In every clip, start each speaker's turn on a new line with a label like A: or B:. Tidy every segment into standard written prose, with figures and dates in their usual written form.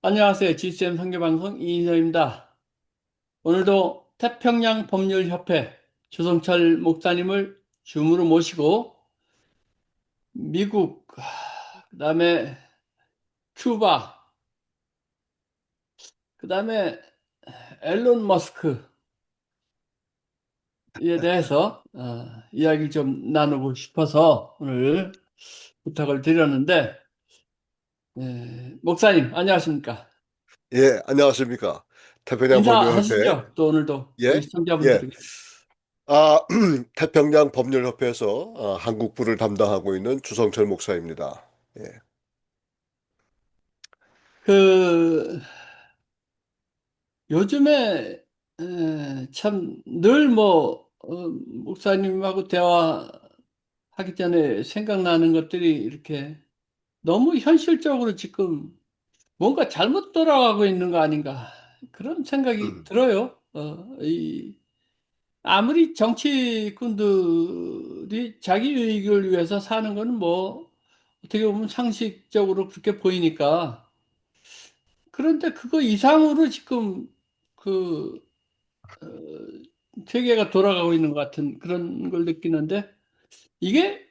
A: 안녕하세요. GCM 선교방송 이인호입니다. 오늘도 태평양 법률협회 조성철 목사님을 줌으로 모시고 미국, 그다음에 큐바, 그다음에 앨런 머스크에 대해서 이야기를 좀 나누고 싶어서 오늘 부탁을 드렸는데, 목사님 안녕하십니까?
B: 예, 안녕하십니까. 태평양 법률협회.
A: 인사하시죠. 또 오늘도 우리
B: 예, 예.
A: 시청자분들에게.
B: 태평양 법률협회에서 한국부를 담당하고 있는 주성철 목사입니다. 예.
A: 그 요즘에 참 늘 목사님하고 대화하기 전에 생각나는 것들이 이렇게 너무 현실적으로 지금 뭔가 잘못 돌아가고 있는 거 아닌가 그런 생각이
B: 음,
A: 들어요. 아무리 정치꾼들이 자기 이익을 위해서 사는 거는 뭐 어떻게 보면 상식적으로 그렇게 보이니까 그런데 그거 이상으로 지금 그 어, 세계가 돌아가고 있는 것 같은 그런 걸 느끼는데 이게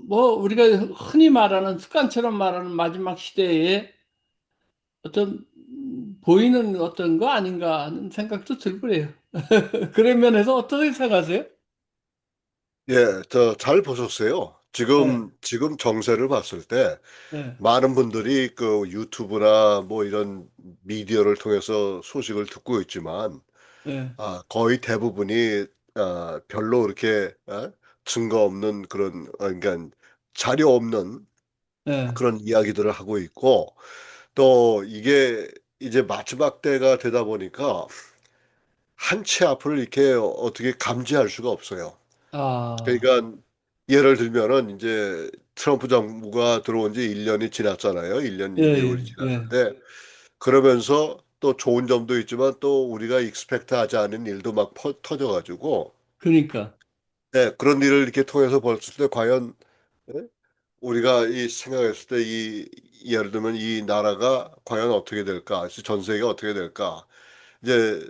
A: 뭐 우리가 흔히 말하는 습관처럼 말하는 마지막 시대에 어떤 보이는 어떤 거 아닌가 하는 생각도 들고 그래요. 그런 면에서 어떻게 생각하세요?
B: 예, 잘 보셨어요.
A: 네,
B: 지금 정세를 봤을 때
A: 네,
B: 많은 분들이 그 유튜브나 뭐 이런 미디어를 통해서 소식을 듣고 있지만,
A: 네,
B: 거의 대부분이 별로 그렇게 증거 없는 그런, 그러니까 자료 없는
A: 네.
B: 그런 이야기들을 하고 있고, 또 이게 이제 마지막 때가 되다 보니까 한치 앞을 이렇게 어떻게 감지할 수가 없어요.
A: 아,
B: 그러니까 예를 들면은 이제 트럼프 정부가 들어온 지 1년이 지났잖아요. 1년
A: 예,
B: 2개월이
A: 예, 예.
B: 지났는데, 그러면서 또 좋은 점도 있지만 또 우리가 익스펙트 하지 않은 일도 막 터져가지고,
A: 그러니까,
B: 네, 그런 일을 이렇게 통해서 봤을 때 과연, 예? 우리가 이 생각했을 때 예를 들면 이 나라가 과연 어떻게 될까? 전 세계가 어떻게 될까? 이제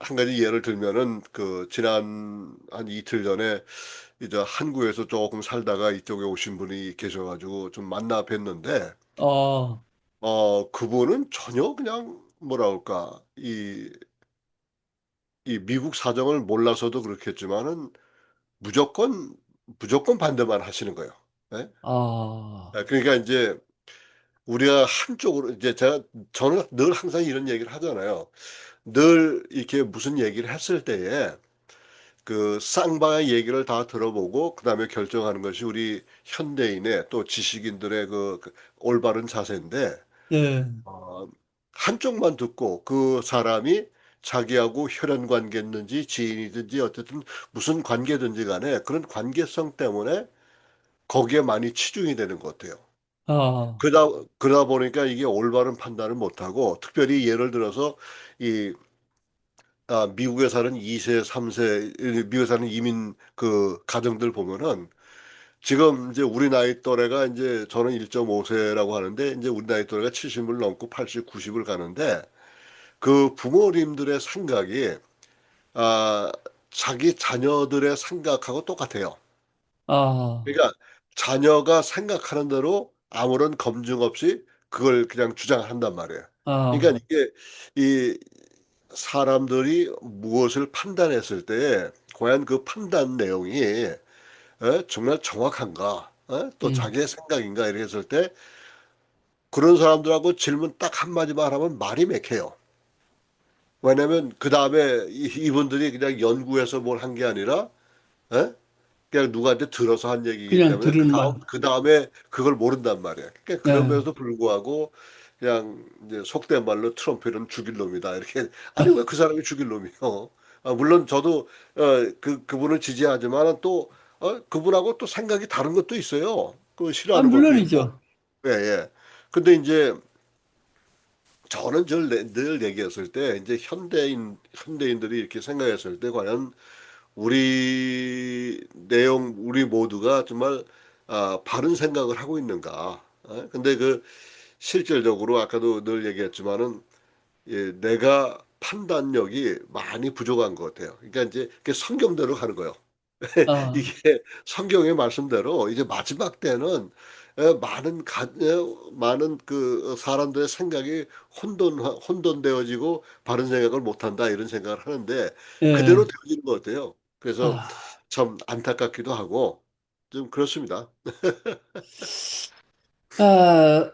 B: 한 가지 예를 들면은 그 지난 한 이틀 전에 이제 한국에서 조금 살다가 이쪽에 오신 분이 계셔가지고 좀 만나 뵀는데,
A: 어,
B: 그분은 전혀 그냥 뭐라 그럴까 이 미국 사정을 몰라서도 그렇겠지만은 무조건 무조건 반대만 하시는 거예요. 예?
A: 아,
B: 그러니까 이제 우리가 한쪽으로 이제 저는 늘 항상 이런 얘기를 하잖아요. 늘 이렇게 무슨 얘기를 했을 때에 그 쌍방의 얘기를 다 들어보고 그다음에 결정하는 것이 우리 현대인의 또 지식인들의 그 올바른 자세인데,
A: 예,
B: 어, 한쪽만 듣고 그 사람이 자기하고 혈연 관계였는지 지인이든지 어쨌든 무슨 관계든지 간에 그런 관계성 때문에 거기에 많이 치중이 되는 것 같아요.
A: 아,
B: 그러다 보니까 이게 올바른 판단을 못하고, 특별히 예를 들어서 이 미국에 사는 2세, 3세, 미국에 사는 이민 그 가정들 보면은 지금 이제 우리 나이 또래가 이제 저는 1.5세라고 하는데 이제 우리 나이 또래가 70을 넘고 80, 90을 가는데 그 부모님들의 생각이 아, 자기 자녀들의 생각하고 똑같아요.
A: 아,
B: 그러니까 자녀가 생각하는 대로 아무런 검증 없이 그걸 그냥 주장한단 말이에요. 그러니까
A: 아,
B: 이게 이 사람들이 무엇을 판단했을 때 과연 그 판단 내용이 정말 정확한가? 또
A: 음,
B: 자기의 생각인가? 이렇게 했을 때 그런 사람들하고 질문 딱 한마디만 하면 말이 맥혀요. 왜냐면 그 다음에 이분들이 그냥 연구해서 뭘 한 게 아니라 에? 그냥 누구한테 들어서 한 얘기이기
A: 그냥
B: 때문에
A: 들은 말.
B: 그 다음에 그걸 모른단 말이야. 그러니까
A: 예.
B: 그럼에도 불구하고 그냥 이제 속된 말로 트럼프는 죽일 놈이다 이렇게. 아니 왜 그 사람이 죽일 놈이요? 물론 저도 그분을 지지하지만은 또 그분하고 또 생각이 다른 것도 있어요. 그
A: 아,
B: 싫어하는 것도 있고.
A: 물론이죠.
B: 예, 예. 근데 이제 저는 늘 얘기했을 때 이제 현대인들이 이렇게 생각했을 때 과연 우리 모두가 정말 바른 생각을 하고 있는가? 근데 그 실질적으로 아까도 늘 얘기했지만은 예, 내가 판단력이 많이 부족한 것 같아요. 그러니까 이제 그 성경대로 가는 거예요.
A: 아,
B: 이게 성경의 말씀대로 이제 마지막 때는 많은 그 사람들의 생각이 혼돈되어지고 바른 생각을 못한다 이런 생각을 하는데 그대로
A: 예.
B: 되어지는 것 같아요. 그래서
A: 아,
B: 참 안타깝기도 하고 좀 그렇습니다.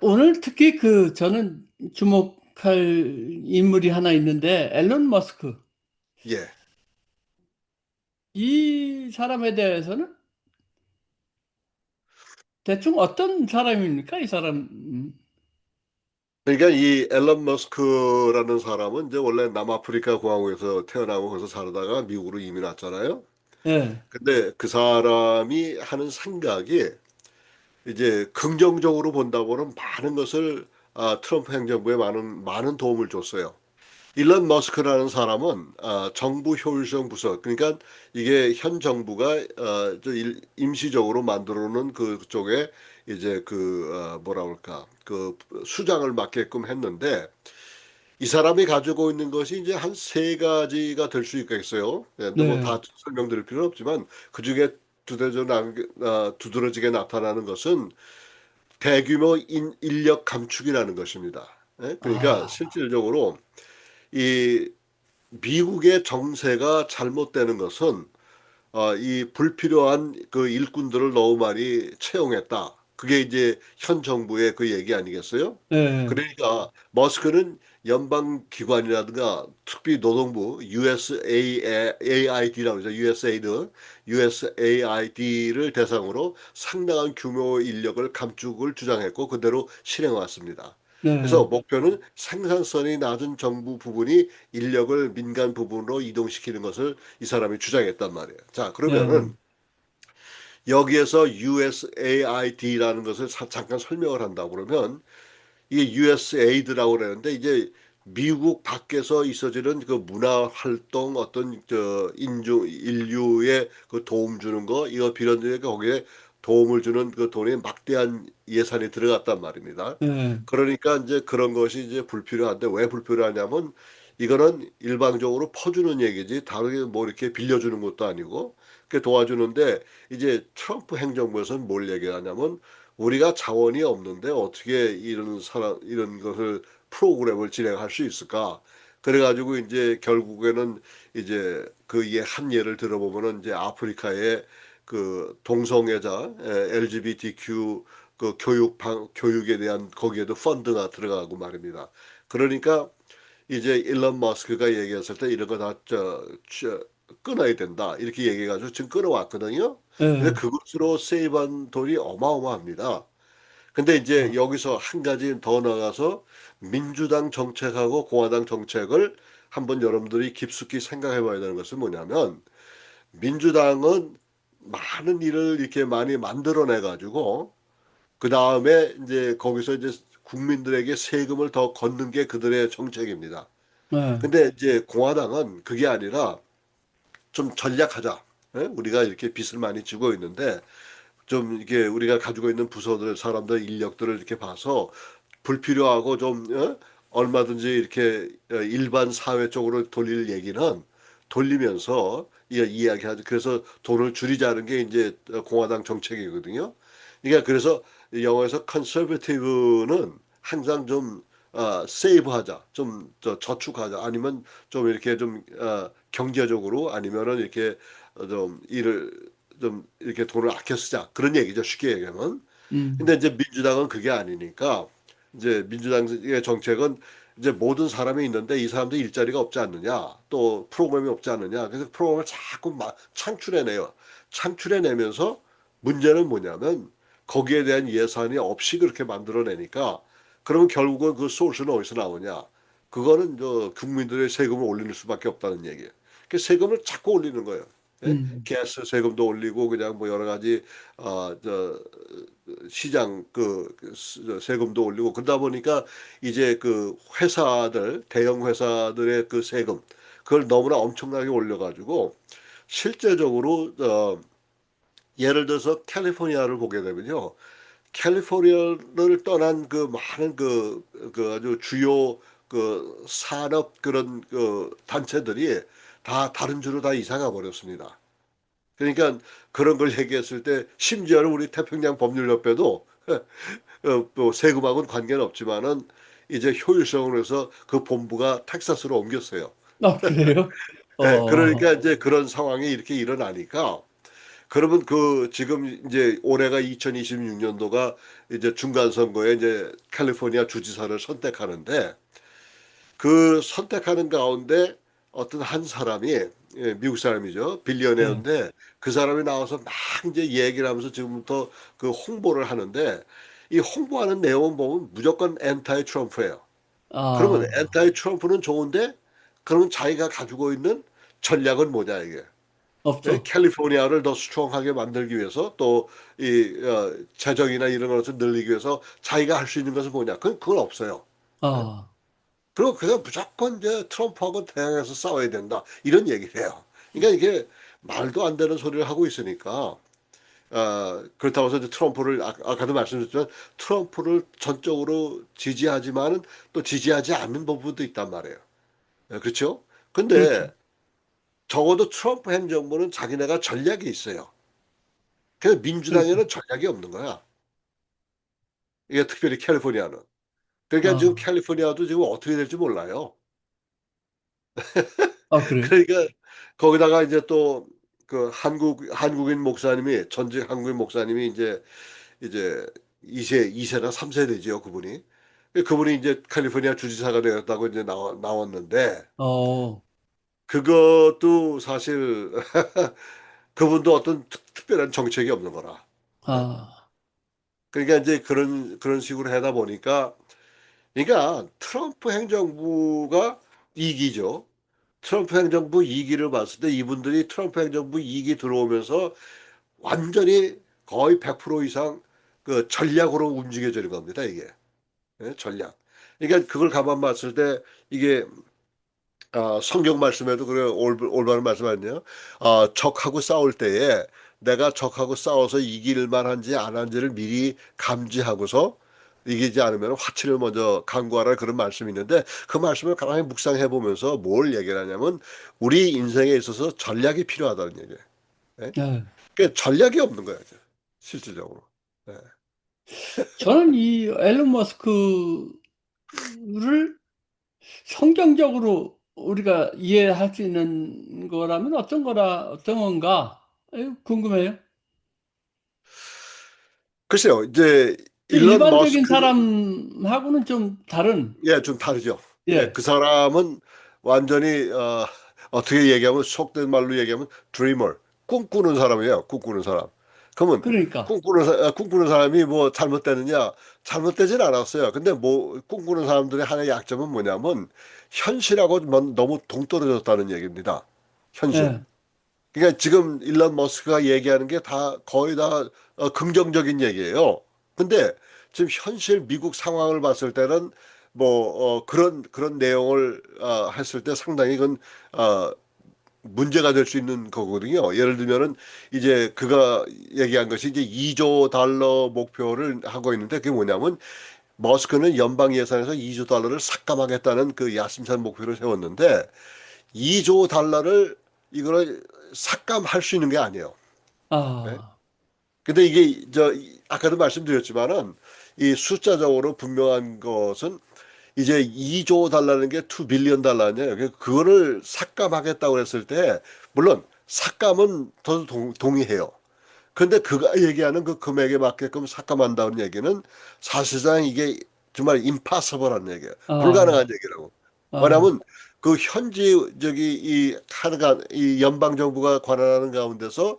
A: 오늘 특히 저는 주목할 인물이 하나 있는데, 앨런 머스크.
B: 예.
A: 이 사람에 대해서는 대충 어떤 사람입니까? 이 사람.
B: 그러니까 이 앨런 머스크라는 사람은 이제 원래 남아프리카 공화국에서 태어나고 거기서 살다가 미국으로 이민 왔잖아요.
A: 예,
B: 근데 그 사람이 하는 생각이 이제 긍정적으로 본다고는 많은 것을 트럼프 행정부에 많은 도움을 줬어요. 일론 머스크라는 사람은 정부 효율성 부서 그러니까 이게 현 정부가 임시적으로 만들어 놓은 그쪽에 이제 뭐라 그럴까 그 수장을 맡게끔 했는데 이 사람이 가지고 있는 것이 이제 한 세 가지가 될 수 있겠어요. 예, 뭐
A: 네,
B: 다 설명드릴 필요는 없지만 그 중에 두드러지게 나타나는 것은 대규모 인력 감축이라는 것입니다. 예? 그러니까
A: 아,
B: 실질적으로 이 미국의 정세가 잘못되는 것은 이 불필요한 그 일꾼들을 너무 많이 채용했다. 그게 이제 현 정부의 그 얘기 아니겠어요?
A: 예,
B: 그러니까 머스크는 연방 기관이라든가 특히 노동부 USAID라고 하죠. USAID를 대상으로 상당한 규모의 인력을 감축을 주장했고 그대로 실행해 왔습니다. 그래서
A: 네,
B: 목표는 생산성이 낮은 정부 부분이 인력을 민간 부분으로 이동시키는 것을 이 사람이 주장했단 말이에요. 자,
A: 예,
B: 그러면은 여기에서 USAID라는 것을 잠깐 설명을 한다 그러면 이게 USAID라고 그러는데 이제 미국 밖에서 있어지는 그 문화 활동 어떤 인류에 그 도움 주는 거 이거 비롯해 거기에 도움을 주는 그 돈이 막대한 예산이 들어갔단 말입니다.
A: 예,
B: 그러니까 이제 그런 것이 이제 불필요한데 왜 불필요하냐면 이거는 일방적으로 퍼주는 얘기지 다르게 뭐 이렇게 빌려주는 것도 아니고 그 도와주는데 이제 트럼프 행정부에서는 뭘 얘기하냐면 우리가 자원이 없는데 어떻게 이런 것을 프로그램을 진행할 수 있을까? 그래가지고 이제 결국에는 이제 그의 한 예를 들어보면은 이제 아프리카의 그 동성애자 LGBTQ 그 교육에 대한 거기에도 펀드가 들어가고 말입니다. 그러니까 이제 일론 머스크가 얘기했을 때 이런 거 다 끊어야 된다 이렇게 얘기해가지고 지금 끊어왔거든요. 근데
A: 예.
B: 그것으로 세이브한 돈이 어마어마합니다. 근데 이제
A: 아,
B: 여기서 한 가지 더 나가서 민주당 정책하고 공화당 정책을 한번 여러분들이 깊숙이 생각해 봐야 되는 것은 뭐냐면 민주당은 많은 일을 이렇게 많이 만들어내 가지고 그 다음에 이제 거기서 이제 국민들에게 세금을 더 걷는 게 그들의 정책입니다.
A: 예,
B: 근데 이제 공화당은 그게 아니라 좀 전략하자. 예? 우리가 이렇게 빚을 많이 지고 있는데 좀 이게 우리가 가지고 있는 부서들, 사람들, 인력들을 이렇게 봐서 불필요하고 좀 얼마든지 이렇게 일반 사회 쪽으로 돌릴 얘기는 돌리면서 이야기하죠. 그래서 돈을 줄이자는 게 이제 공화당 정책이거든요. 그러니까 그래서 영어에서 컨서베티브는 항상 좀 세이브하자, 좀 저축하자, 아니면 좀 이렇게 좀 경제적으로 아니면은 이렇게 좀 일을 좀 이렇게 돈을 아껴 쓰자 그런 얘기죠. 쉽게 얘기하면. 근데
A: 음,
B: 이제 민주당은 그게 아니니까 이제 민주당의 정책은 이제 모든 사람이 있는데 이 사람들 일자리가 없지 않느냐, 또 프로그램이 없지 않느냐. 그래서 프로그램을 자꾸 막 창출해내요. 창출해내면서 문제는 뭐냐면 거기에 대한 예산이 없이 그렇게 만들어내니까 그러면 결국은 그 소스는 어디서 나오냐? 그거는 국민들의 세금을 올리는 수밖에 없다는 얘기예요. 그 세금을 자꾸 올리는 거예요. 예?
A: 음,
B: 가스 세금도 올리고 그냥 뭐 여러 가지 시장 세금도 올리고 그러다 보니까 이제 그 회사들 대형 회사들의 그 세금 그걸 너무나 엄청나게 올려가지고 실제적으로 예를 들어서 캘리포니아를 보게 되면요 캘리포니아를 떠난 그 많은 그 아주 주요 그 산업 그런 그 단체들이 다 다른 주로 다 이사가 버렸습니다. 그러니까 그런 걸 얘기했을 때 심지어는 우리 태평양 법률협회도 또 세금하고는 관계는 없지만은 이제 효율성을 해서 그 본부가 텍사스로 옮겼어요.
A: 아, 그래요?
B: 예,
A: 어,
B: 그러니까 이제 그런 상황이 이렇게 일어나니까 그러면 그 지금 이제 올해가 2026년도가 이제 중간 선거에 이제 캘리포니아 주지사를 선택하는데 그 선택하는 가운데 어떤 한 사람이 예, 미국 사람이죠.
A: 예.
B: 빌리어네어인데 그 사람이 나와서 막 이제 얘기를 하면서 지금부터 그 홍보를 하는데 이 홍보하는 내용은 보면 무조건 엔타이 트럼프예요. 그러면
A: 아,
B: 엔타이 트럼프는 좋은데 그러면 자기가 가지고 있는 전략은 뭐냐 이게. 예,
A: 없죠.
B: 캘리포니아를 더 스트롱하게 만들기 위해서 또 이 재정이나 이런 것을 늘리기 위해서 자기가 할 수 있는 것은 뭐냐? 그건 없어요. 예?
A: 아,
B: 그리고 그냥 무조건 이제 트럼프하고 대항해서 싸워야 된다. 이런 얘기를 해요. 그러니까 이게 말도 안 되는 소리를 하고 있으니까 그렇다고 해서 이제 트럼프를 아까도 말씀드렸지만 트럼프를 전적으로 지지하지만은 또 지지하지 않는 부분도 있단 말이에요. 예, 그렇죠?
A: 그렇죠.
B: 근데 적어도 트럼프 행정부는 자기네가 전략이 있어요. 그래서
A: 그렇죠.
B: 민주당에는 전략이 없는 거야. 이게 특별히 캘리포니아는. 그러니까 지금
A: 아,
B: 캘리포니아도 지금 어떻게 될지 몰라요.
A: 아, 그래요?
B: 그러니까 거기다가 이제 또 그 한국인 목사님이 전직 한국인 목사님이 이제 2세나 3세 되지요, 그분이. 그분이 이제 캘리포니아 주지사가 되었다고 이제 나왔는데
A: 어,
B: 그것도 사실 그분도 어떤 특별한 정책이 없는 거라. 예?
A: 아,
B: 그러니까 이제 그런 식으로 하다 보니까 그러니까 트럼프 행정부가 이기죠. 트럼프 행정부 2기를 봤을 때 이분들이 트럼프 행정부 2기 들어오면서 완전히 거의 100% 이상 그 전략으로 움직여지는 겁니다, 이게. 예, 전략. 그러니까 그걸 가만 봤을 때 이게 성경 말씀에도 그래 올바른 말씀 아니에요? 적하고 싸울 때에 내가 적하고 싸워서 이길 만한지 안 한지를 미리 감지하고서 이기지 않으면 화치를 먼저 강구하라 그런 말씀이 있는데 그 말씀을 가만히 묵상해 보면서 뭘 얘기를 하냐면 우리 인생에 있어서 전략이 필요하다는 얘기예요. 예?
A: 예.
B: 그 전략이 없는 거예요, 실질적으로. 예.
A: 저는 이 앨런 머스크를 성경적으로 우리가 이해할 수 있는 거라면 어떤 건가? 궁금해요.
B: 글쎄요, 이제
A: 그
B: 일론
A: 일반적인
B: 머스크
A: 사람하고는 좀 다른,
B: 예, 좀 다르죠. 예,
A: 예,
B: 그 사람은 완전히 어떻게 얘기하면 속된 말로 얘기하면 드리머, 꿈꾸는 사람이에요. 꿈꾸는 사람. 그러면
A: 그러니까,
B: 꿈꾸는 사람이 뭐 잘못되느냐? 잘못되진 않았어요. 근데 뭐 꿈꾸는 사람들의 하나의 약점은 뭐냐면 현실하고 너무 동떨어졌다는 얘기입니다. 현실.
A: 예,
B: 그러니까 지금 일론 머스크가 얘기하는 게 다 거의 다 긍정적인 얘기예요. 근데 지금 현실 미국 상황을 봤을 때는 뭐 그런 내용을 했을 때 상당히 그건 어, 문제가 될 수 있는 거거든요. 예를 들면은 이제 그가 얘기한 것이 이제 2조 달러 목표를 하고 있는데 그게 뭐냐면 머스크는 연방 예산에서 2조 달러를 삭감하겠다는 그 야심찬 목표를 세웠는데 2조 달러를 이거를 삭감할 수 있는 게 아니에요. 네?
A: 아,
B: 근데 이게 아까도 말씀드렸지만은 이 숫자적으로 분명한 것은 이제 2조 달러는 게 2 빌리언 달러냐. 그거를 삭감하겠다고 했을 때 물론 삭감은 저도 동의해요. 근데 그가 얘기하는 그 금액에 맞게끔 삭감한다는 얘기는 사실상 이게 정말 임파서블한 얘기예요. 불가능한
A: 아,
B: 얘기라고.
A: 아,
B: 왜냐하면 그 현지 이 연방 정부가 관할하는 가운데서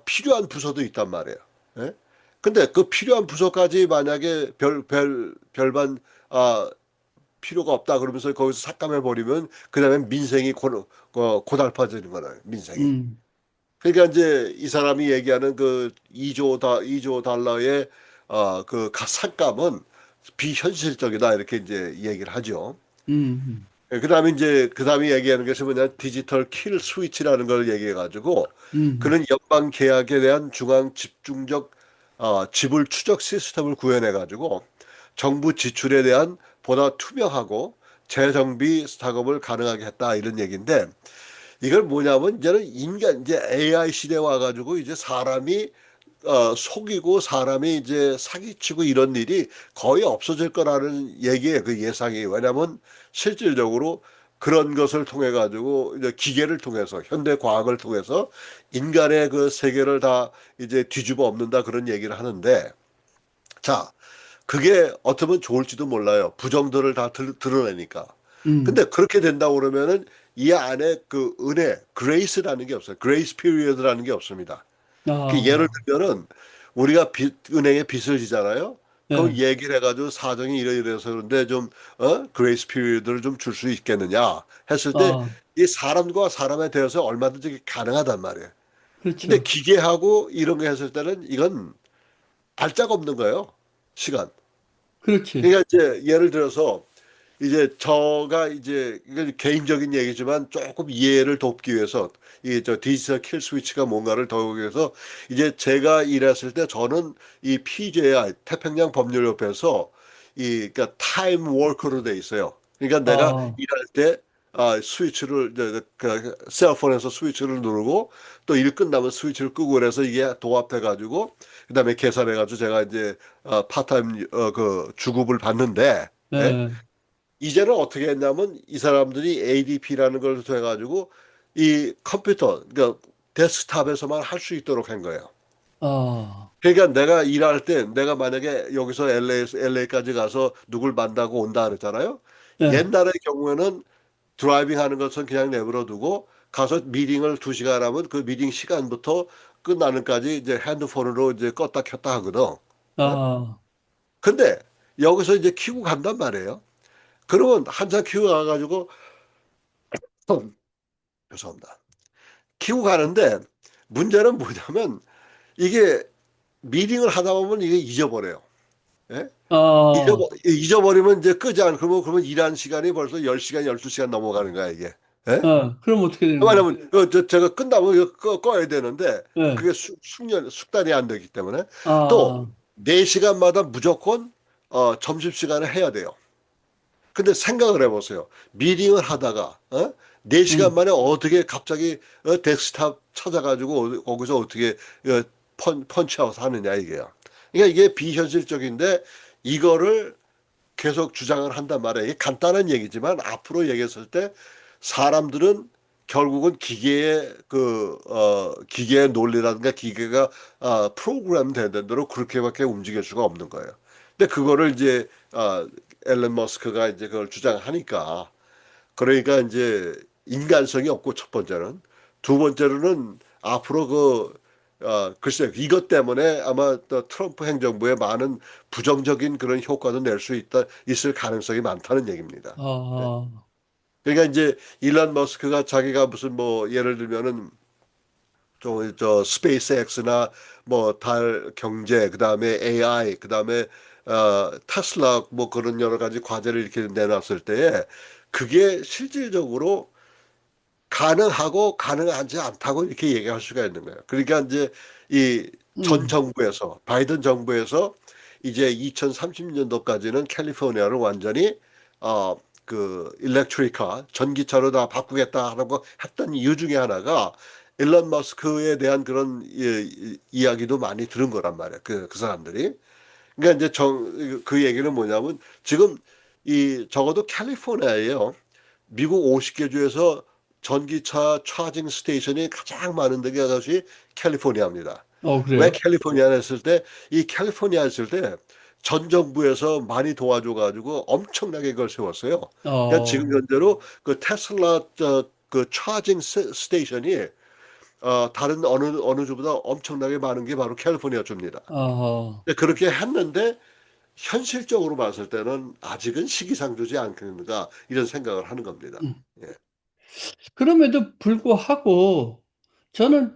B: 필요한 부서도 있단 말이에요. 예? 근데 그 필요한 부서까지 만약에 별반 아, 필요가 없다 그러면서 거기서 삭감해 버리면 그다음에 민생이 고달파지는 거예요. 민생이.
A: 음,
B: 그러니까 이제 이 사람이 얘기하는 그 2조 달러의 삭감은 비현실적이다 이렇게 이제 얘기를 하죠.
A: 음,
B: 그다음에 이제 그다음에 얘기하는 것이 뭐냐 디지털 킬 스위치라는 걸 얘기해 가지고
A: 음,
B: 그런 연방 계약에 대한 중앙 집중적 지불 추적 시스템을 구현해 가지고 정부 지출에 대한 보다 투명하고 재정비 작업을 가능하게 했다 이런 얘기인데 이걸 뭐냐면 이제는 인간 이제 AI 시대 와가지고 이제 사람이 속이고 사람이 이제 사기치고 이런 일이 거의 없어질 거라는 얘기예요. 그 예상이. 왜냐하면 실질적으로 그런 것을 통해 가지고 이제 기계를 통해서 현대 과학을 통해서 인간의 그 세계를 다 이제 뒤집어 엎는다 그런 얘기를 하는데 자, 그게 어쩌면 좋을지도 몰라요. 부정들을 다 드러내니까.
A: 음.
B: 근데 그렇게 된다고 그러면은 이 안에 그 은혜, 그레이스라는 게 없어요. 그레이스 피리어드라는 게 없습니다. 그 예를
A: 아,
B: 들면은 우리가 은행에 빚을 지잖아요. 그럼
A: 예.
B: 얘기를 해가지고 사정이 이래서 그런데 좀 그레이스 피리어드를 좀 줄 수 있겠느냐 했을 때
A: 아,
B: 이 사람과 사람에 대해서 얼마든지 가능하단 말이에요. 근데
A: 그렇죠.
B: 기계하고 이런 거 했을 때는 이건 알짜가 없는 거예요. 시간.
A: 그렇지.
B: 그러니까 이제 예를 들어서 이제 저가 이제 이건 개인적인 얘기지만 조금 이해를 돕기 위해서 이 저 디지털 킬 스위치가 뭔가를 더하기 위해서 이제 제가 일했을 때 저는 이 PJI 태평양 법률협회에서 이 그러니까 타임 워커로 돼 있어요. 그러니까 내가
A: 아,
B: 일할 때 스위치를 그 셀폰에서 스위치를 누르고 또 일 끝나면 스위치를 끄고 그래서 이게 도합돼 가지고 그다음에 계산해 가지고 제가 이제 파타임 그 주급을 받는데 예?
A: 예.
B: 이제는 어떻게 했냐면 이 사람들이 ADP라는 걸 해가지고 이 컴퓨터, 그러니까 데스크탑에서만 할 수 있도록 한 거예요.
A: 아,
B: 그러니까 내가 일할 때 내가 만약에 여기서 LA까지 가서 누굴 만나고 온다 그랬잖아요.
A: 예.
B: 옛날의 경우에는 드라이빙 하는 것은 그냥 내버려 두고 가서 미팅을 2시간 하면 그 미팅 시간부터 끝나는까지 이제 핸드폰으로 이제 껐다 켰다 하거든. 어?
A: 아,
B: 근데 여기서 이제 키고 간단 말이에요. 그러면 한참 키고 가가지고 죄송합니다. 키고 가는데 문제는 뭐냐면 이게 미팅을 하다 보면 이게 잊어버려요. 예?
A: 아,
B: 잊어버리면 이제 끄지 않고 그러면 일한 시간이 벌써 10시간, 12시간 넘어가는 거야, 이게. 예?
A: 그럼 어떻게 되는 거야?
B: 왜냐면 제가 끝나면 이거 꺼야 되는데
A: 예.
B: 그게 숙달이 안 되기 때문에 또
A: 아,
B: 4시간마다 무조건 점심시간을 해야 돼요. 근데 생각을 해보세요. 미팅을 하다가 4시간
A: 음,
B: 만에 어떻게 갑자기 데스크탑 찾아가지고 거기서 어떻게 펀치아웃 하느냐 이게요. 그러니까 이게 비현실적인데 이거를 계속 주장을 한단 말이에요. 이게 간단한 얘기지만 앞으로 얘기했을 때 사람들은 결국은 기계의 기계의 논리라든가 기계가 프로그램 되는 대로 그렇게밖에 움직일 수가 없는 거예요. 근데 그거를 이제 앨런 머스크가 이제 그걸 주장하니까 그러니까 이제 인간성이 없고 첫 번째는 두 번째로는 앞으로 글쎄 이것 때문에 아마 또 트럼프 행정부에 많은 부정적인 그런 효과도 낼 수 있을 가능성이 많다는 얘기입니다. 네.
A: 아,
B: 그러니까 이제 일론 머스크가 자기가 무슨 뭐 예를 들면은 저 스페이스X나 뭐 달 경제 그다음에 AI 그다음에 테슬라 뭐 그런 여러 가지 과제를 이렇게 내놨을 때에 그게 실질적으로 가능하고 가능하지 않다고 이렇게 얘기할 수가 있는 거예요. 그러니까 이제 이 전
A: 음,
B: 정부에서 바이든 정부에서 이제 2030년도까지는 캘리포니아를 완전히 어 그 일렉트리카 전기차로 다 바꾸겠다라고 했던 이유 중에 하나가 일론 머스크에 대한 그런 이야기도 많이 들은 거란 말이에요. 그 사람들이. 그러니까 이제 그 얘기는 뭐냐면 지금 이 적어도 캘리포니아예요. 미국 50개 주에서 전기차 차징 스테이션이 가장 많은 데가 것이 캘리포니아입니다. 왜
A: 그래요?
B: 캘리포니아 했을 때, 이 캘리포니아 했을 때 전 정부에서 많이 도와줘가지고 엄청나게 그걸 세웠어요. 그러니까 지금
A: 어,
B: 현재로 그 테슬라 그 차징 스테이션이 다른 어느 주보다 엄청나게 많은 게 바로 캘리포니아 줍니다.
A: 아,
B: 근데 그렇게 했는데 현실적으로 봤을 때는 아직은 시기상조지 않겠는가 이런 생각을 하는 겁니다.
A: 음.
B: 예.
A: 그럼에도 불구하고 저는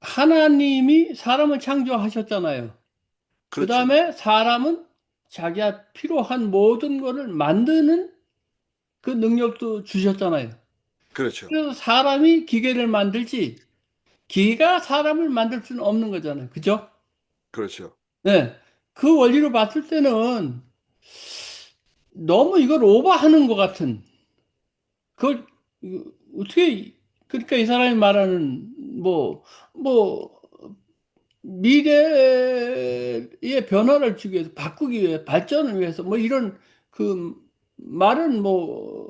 A: 하나님이 사람을 창조하셨잖아요. 그
B: 그렇죠.
A: 다음에 사람은 자기가 필요한 모든 것을 만드는 그 능력도 주셨잖아요.
B: 그렇죠.
A: 그래서 사람이 기계를 만들지, 기계가 사람을 만들 수는 없는 거잖아요. 그죠?
B: 그렇죠.
A: 네. 그 원리로 봤을 때는 너무 이걸 오버하는 것 같은, 그걸, 어떻게, 그러니까 이 사람이 말하는, 뭐, 미래의 변화를 주기 위해서, 바꾸기 위해, 발전을 위해서, 뭐 이런 그 말은 어,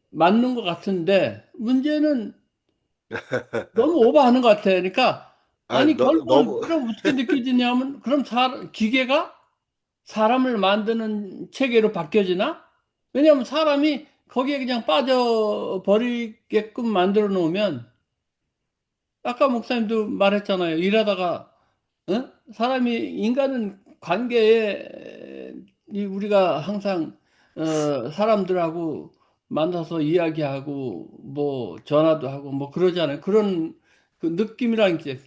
A: 맞는 것 같은데, 문제는 너무 오버하는 것 같아. 그러니까,
B: 아,
A: 아니, 결국은,
B: 너무,
A: 그럼 어떻게 느껴지냐면, 그럼 기계가 사람을 만드는 체계로 바뀌어지나? 왜냐하면 사람이 거기에 그냥 빠져버리게끔 만들어 놓으면, 아까 목사님도 말했잖아요. 일하다가 사람이 인간은 관계에 우리가 항상 사람들하고 만나서 이야기하고 뭐 전화도 하고 뭐 그러잖아요. 그런 그 느낌이라는 게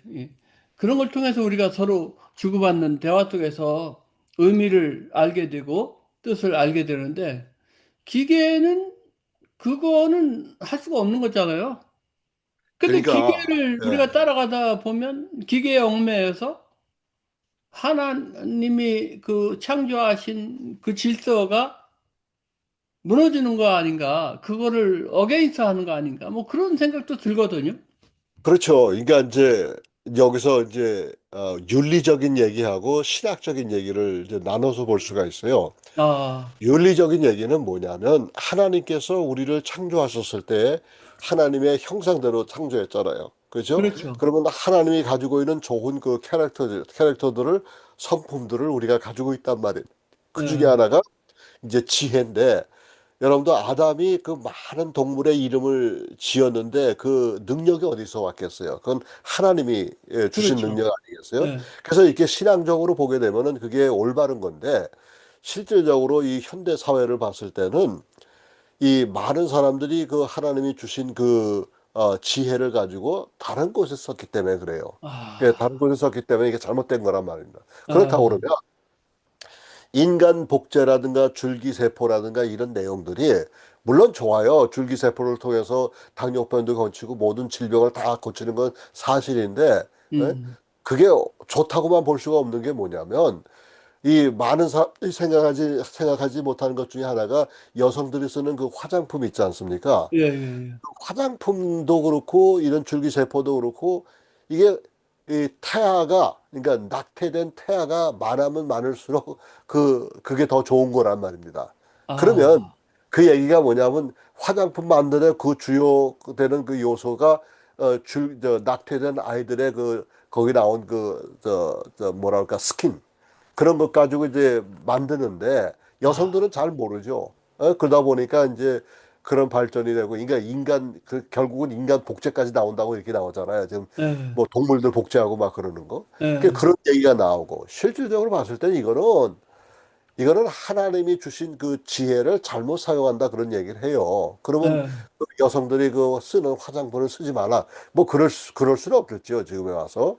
A: 그런 걸 통해서 우리가 서로 주고받는 대화 속에서 의미를 알게 되고 뜻을 알게 되는데 기계는 그거는 할 수가 없는 거잖아요. 근데
B: 그러니까,
A: 기계를 우리가
B: 예.
A: 따라가다 보면 기계에 얽매여서 하나님이 그 창조하신 그 질서가 무너지는 거 아닌가? 그거를 어게인스트 하는 거 아닌가? 뭐 그런 생각도 들거든요.
B: 그렇죠. 그러니까 이제 여기서 이제 윤리적인 얘기하고 신학적인 얘기를 이제 나눠서 볼 수가 있어요.
A: 아,
B: 윤리적인 얘기는 뭐냐면 하나님께서 우리를 창조하셨을 때 하나님의 형상대로 창조했잖아요. 그렇죠?
A: 그렇죠.
B: 그러면 하나님이 가지고 있는 좋은 그 캐릭터들을 성품들을 우리가 가지고 있단 말이에요. 그 중에
A: 예,
B: 하나가 이제 지혜인데 여러분도 아담이 그 많은 동물의 이름을 지었는데 그 능력이 어디서 왔겠어요? 그건 하나님이 주신
A: 그렇죠.
B: 능력 아니겠어요?
A: 예,
B: 그래서 이렇게 신앙적으로 보게 되면은 그게 올바른 건데 실질적으로 이 현대 사회를 봤을 때는 이 많은 사람들이 그 하나님이 주신 그 지혜를 가지고 다른 곳에 썼기 때문에 그래요. 다른
A: 아,
B: 곳에 썼기 때문에 이게 잘못된 거란 말입니다. 그렇다고
A: 아,
B: 그러면 인간 복제라든가 줄기세포라든가 이런 내용들이 물론 좋아요. 줄기세포를 통해서 당뇨병도 고치고 모든 질병을 다 고치는 건 사실인데 예?
A: 음,
B: 그게 좋다고만 볼 수가 없는 게 뭐냐면 이 많은 사람들이 생각하지 못하는 것 중에 하나가 여성들이 쓰는 그 화장품 있지 않습니까?
A: 예, 예, 예.
B: 화장품도 그렇고 이런 줄기세포도 그렇고 이게 이 태아가 그러니까 낙태된 태아가 많으면 많을수록 그게 더 좋은 거란 말입니다. 그러면
A: 아,
B: 그 얘기가 뭐냐면 화장품 만드는 그 주요 되는 그 요소가 낙태된 아이들의 그 거기 나온 저 뭐랄까 스킨 그런 것 가지고 이제 만드는데
A: 아,
B: 여성들은 잘 모르죠. 그러다 보니까 이제 그런 발전이 되고 결국은 인간 복제까지 나온다고 이렇게 나오잖아요. 지금
A: 예,
B: 뭐 동물들 복제하고 막 그러는 거.
A: 예,
B: 그런 얘기가 나오고 실질적으로 봤을 때는 이거는 하나님이 주신 그 지혜를 잘못 사용한다 그런 얘기를 해요. 그러면
A: 예,
B: 그 여성들이 그 쓰는 화장품을 쓰지 마라. 뭐 그럴 수는 없겠죠. 지금에 와서.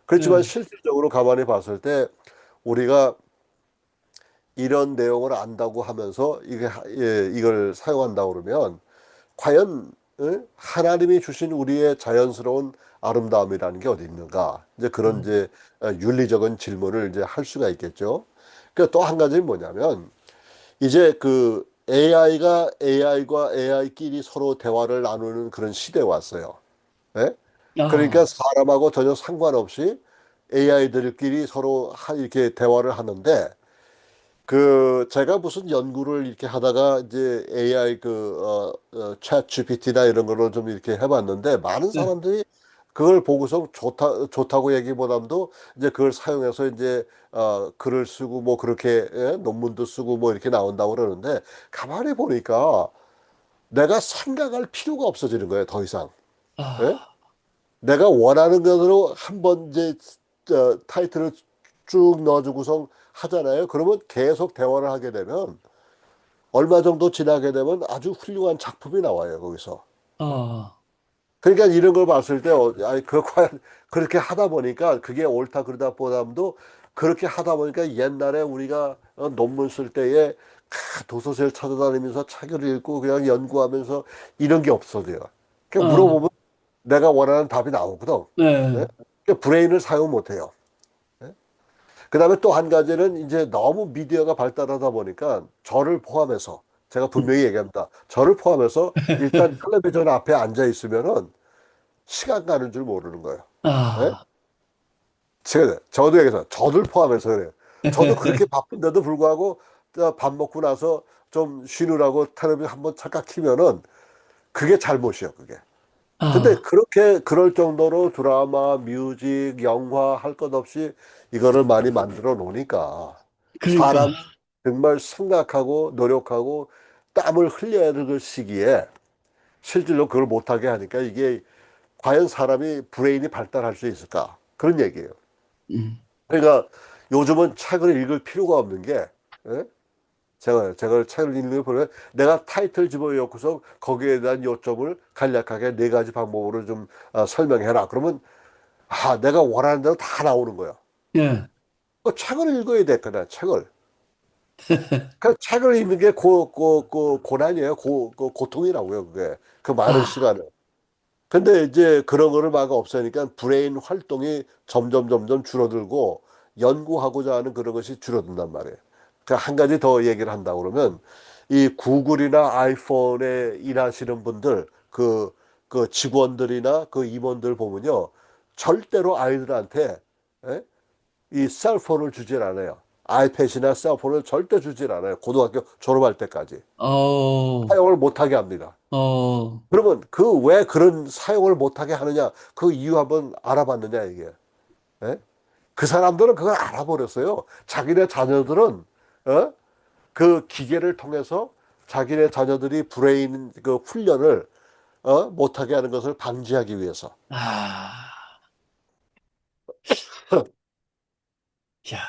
B: 그렇지만
A: 예,
B: 실질적으로 가만히 봤을 때 우리가 이런 내용을 안다고 하면서 이걸 사용한다고 그러면 과연 하나님이 주신 우리의 자연스러운 아름다움이라는 게 어디 있는가? 이제 그런
A: 음,
B: 이제 윤리적인 질문을 이제 할 수가 있겠죠. 그 또 한 가지는 뭐냐면 이제 그 AI가 AI끼리 서로 대화를 나누는 그런 시대에 왔어요. 예? 그러니까
A: 아,
B: 사람하고 전혀 상관없이 AI들끼리 서로 이렇게 대화를 하는데 제가 무슨 연구를 이렇게 하다가 이제 AI 챗 GPT나 이런 걸로 좀 이렇게 해봤는데 많은
A: 예,
B: 사람들이 그걸 보고서 좋다고 얘기보다도 이제 그걸 사용해서 이제 글을 쓰고 뭐 그렇게 논문도 쓰고 뭐 이렇게 나온다고 그러는데 가만히 보니까 내가 생각할 필요가 없어지는 거예요, 더 이상. 예?
A: 아,
B: 내가 원하는 것으로 한번 이제 타이틀을 쭉 넣어주고서 하잖아요. 그러면 계속 대화를 하게 되면 얼마 정도 지나게 되면 아주 훌륭한 작품이 나와요, 거기서.
A: 아,
B: 그러니까 이런 걸 봤을 때, 아니, 과연 그렇게 하다 보니까 그게 옳다 그러다 보다도 그렇게 하다 보니까 옛날에 우리가 논문 쓸 때에 도서실 찾아다니면서 책을 읽고 그냥 연구하면서 이런 게 없어져요. 그냥
A: 아,
B: 물어보면 내가 원하는 답이 나오거든. 네?
A: 네,
B: 브레인을 사용 못 해요. 그다음에 또 한 가지는 이제 너무 미디어가 발달하다 보니까 저를 포함해서 제가 분명히 얘기합니다. 저를 포함해서 일단 텔레비전 앞에 앉아 있으면은 시간 가는 줄 모르는 거예요. 예?
A: 아,
B: 저도 얘기해서 저를 포함해서 그래요. 저도 그렇게 바쁜데도 불구하고 밥 먹고 나서 좀 쉬느라고 텔레비전 한번 잠깐 키면은 그게 잘못이에요, 그게. 근데
A: 아,
B: 그렇게 그럴 정도로 드라마, 뮤직, 영화 할 것 없이 이거를 많이 만들어 놓으니까
A: 그러니까,
B: 사람이 정말 생각하고 노력하고 땀을 흘려야 될 시기에 실질로 그걸 못하게 하니까 이게 과연 사람이 브레인이 발달할 수 있을까? 그런 얘기예요.
A: 음,
B: 그러니까 요즘은 책을 읽을 필요가 없는 게, 예? 제가 책을 읽는 걸 보면 내가 타이틀 집어넣고서 거기에 대한 요점을 간략하게 네 가지 방법으로 좀 설명해라. 그러면 내가 원하는 대로 다 나오는 거야.
A: 예,
B: 그 책을 읽어야 돼, 그냥 책을. 그 책을 읽는 게 고난이에요. 고통이라고요, 그게. 그 많은
A: 아,
B: 시간을. 근데 이제 그런 거를 막 없애니까 브레인 활동이 점점 줄어들고 연구하고자 하는 그런 것이 줄어든단 말이에요. 그 한 가지 더 얘기를 한다 그러면 이 구글이나 아이폰에 일하시는 분들 그 직원들이나 그 임원들 보면요. 절대로 아이들한테 예? 이 셀폰을 주질 않아요. 아이패드나 셀폰을 절대 주질 않아요. 고등학교 졸업할 때까지.
A: 어,
B: 사용을 못하게 합니다.
A: 어,
B: 그러면 그 왜 그런 사용을 못하게 하느냐 그 이유 한번 알아봤느냐 이게. 예? 그 사람들은 그걸 알아버렸어요. 자기네 자녀들은 어? 그 기계를 통해서 자기네 자녀들이 브레인 그 훈련을 못하게 하는 것을 방지하기 위해서.
A: 아, 야,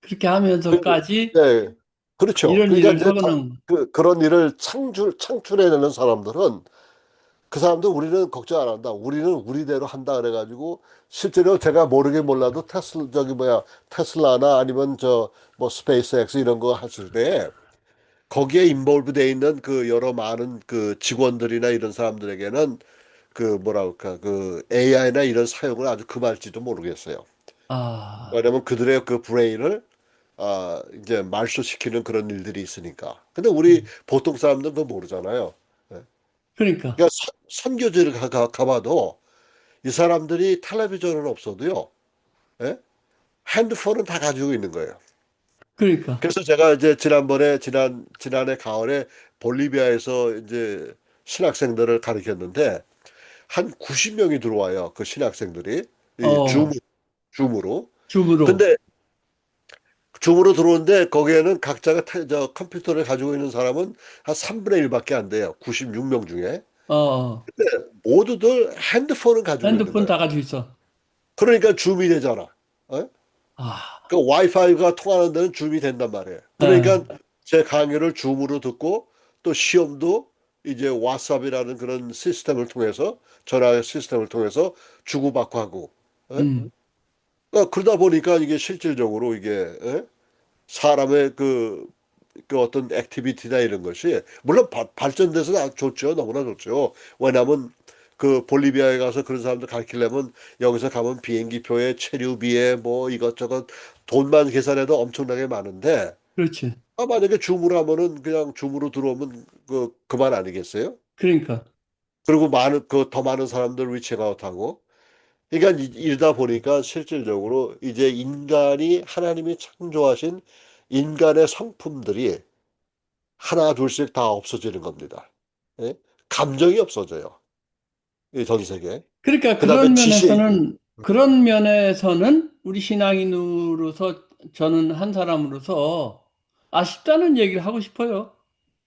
A: 그렇게 하면서까지
B: 네, 그렇죠.
A: 이런
B: 그러니까
A: 일을
B: 이제
A: 하고는,
B: 그런 일을 창출해내는 사람들은 그 사람들 우리는 걱정 안 한다. 우리는 우리대로 한다 그래가지고 실제로 제가 모르게 몰라도 테슬라나 아니면 저 뭐 스페이스X 이런 거 했을 때 거기에 인볼브 돼 있는 그 여러 많은 그 직원들이나 이런 사람들에게는 그 뭐랄까 그 AI나 이런 사용을 아주 금할지도 모르겠어요.
A: 아,
B: 왜냐면 그들의 그 브레인을 이제 말소시키는 그런 일들이 있으니까. 근데 우리 보통 사람들은 그거 모르잖아요. 예.
A: 그러니까,
B: 그러니까 선교지를 가봐도 이 사람들이 텔레비전은 없어도요, 예? 핸드폰은 다 가지고 있는 거예요.
A: 그러니까,
B: 그래서 제가 이제 지난해 가을에 볼리비아에서 이제 신학생들을 가르쳤는데 한 90명이 들어와요. 그 신학생들이 이
A: 어,
B: 줌으로.
A: 줌으로,
B: 근데 줌으로 들어오는데 거기에는 각자가 저 컴퓨터를 가지고 있는 사람은 한 3분의 1밖에 안 돼요. 96명 중에.
A: 어,
B: 모두들 핸드폰을 가지고 있는
A: 핸드폰
B: 거예요.
A: 다 가지고 있어.
B: 그러니까 줌이 되잖아. 어?
A: 아,
B: 그 와이파이가 통하는 데는 줌이 된단 말이에요. 그러니까
A: 예,
B: 제 강의를 줌으로 듣고 또 시험도 이제 왓츠앱이라는 그런 시스템을 통해서 전화 시스템을 통해서 주고받고 하고. 예?
A: 음,
B: 그러다 보니까 이게 실질적으로 이게 사람의 그 어떤 액티비티나 이런 것이 물론 발전돼서 아주 좋죠. 너무나 좋죠. 왜냐하면 그 볼리비아에 가서 그런 사람들 가르치려면 여기서 가면 비행기표에 체류비에 뭐 이것저것 돈만 계산해도 엄청나게 많은데
A: 그렇지.
B: 만약에 줌으로 하면은 그냥 줌으로 들어오면 그만 아니겠어요?
A: 그러니까,
B: 그리고 많은 그 더 많은 사람들 리치아웃 하고 그러니까 이러다 보니까 실질적으로 이제 인간이 하나님이 창조하신 인간의 성품들이 하나 둘씩 다 없어지는 겁니다. 예? 감정이 없어져요. 이 전 세계.
A: 그러니까
B: 그다음에 지식.
A: 그런 면에서는 우리 신앙인으로서 저는 한 사람으로서 아쉽다는 얘기를 하고 싶어요.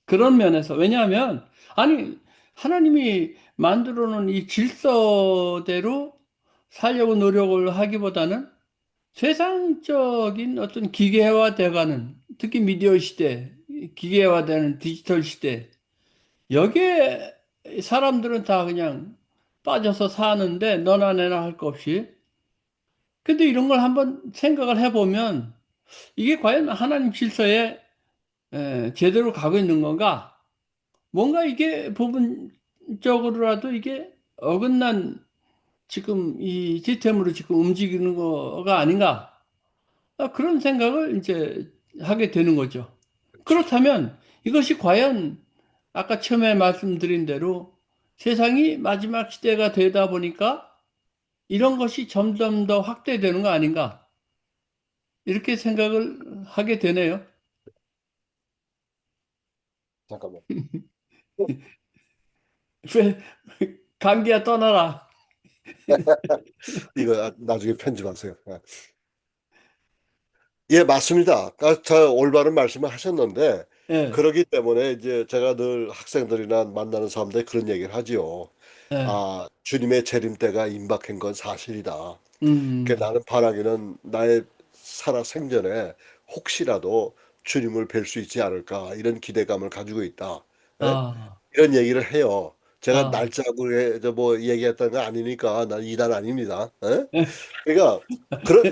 A: 그런 면에서. 왜냐하면, 아니, 하나님이 만들어 놓은 이 질서대로 살려고 노력을 하기보다는 세상적인 어떤 기계화돼가는, 특히 미디어 시대, 기계화되는 디지털 시대, 여기에 사람들은 다 그냥 빠져서 사는데 너나 내나 할 거 없이. 근데 이런 걸 한번 생각을 해보면 이게 과연 하나님 질서에 제대로 가고 있는 건가? 뭔가 이게 부분적으로라도 이게 어긋난 지금 이 시스템으로 지금 움직이는 거가 아닌가? 그런 생각을 이제 하게 되는 거죠.
B: 그렇죠.
A: 그렇다면 이것이 과연 아까 처음에 말씀드린 대로 세상이 마지막 시대가 되다 보니까 이런 것이 점점 더 확대되는 거 아닌가? 이렇게 생각을 하게 되네요.
B: 잠깐만.
A: 왜, 감기야 떠나라.
B: 이거 나중에 편집하세요. 예, 맞습니다. 저 올바른 말씀을 하셨는데,
A: 예,
B: 그러기 때문에 이제 제가 늘 학생들이나 만나는 사람들이 그런 얘기를 하지요.
A: 예,
B: 아, 주님의 재림 때가 임박한 건 사실이다. 그
A: 음,
B: 나는 바라기는 나의 살아 생전에 혹시라도 주님을 뵐 수 있지 않을까 이런 기대감을 가지고 있다. 예?
A: 아,
B: 이런 얘기를 해요. 제가
A: 아,
B: 날짜구에 뭐 얘기했던 거 아니니까 난 이단 아닙니다. 예?
A: 예,
B: 그러니까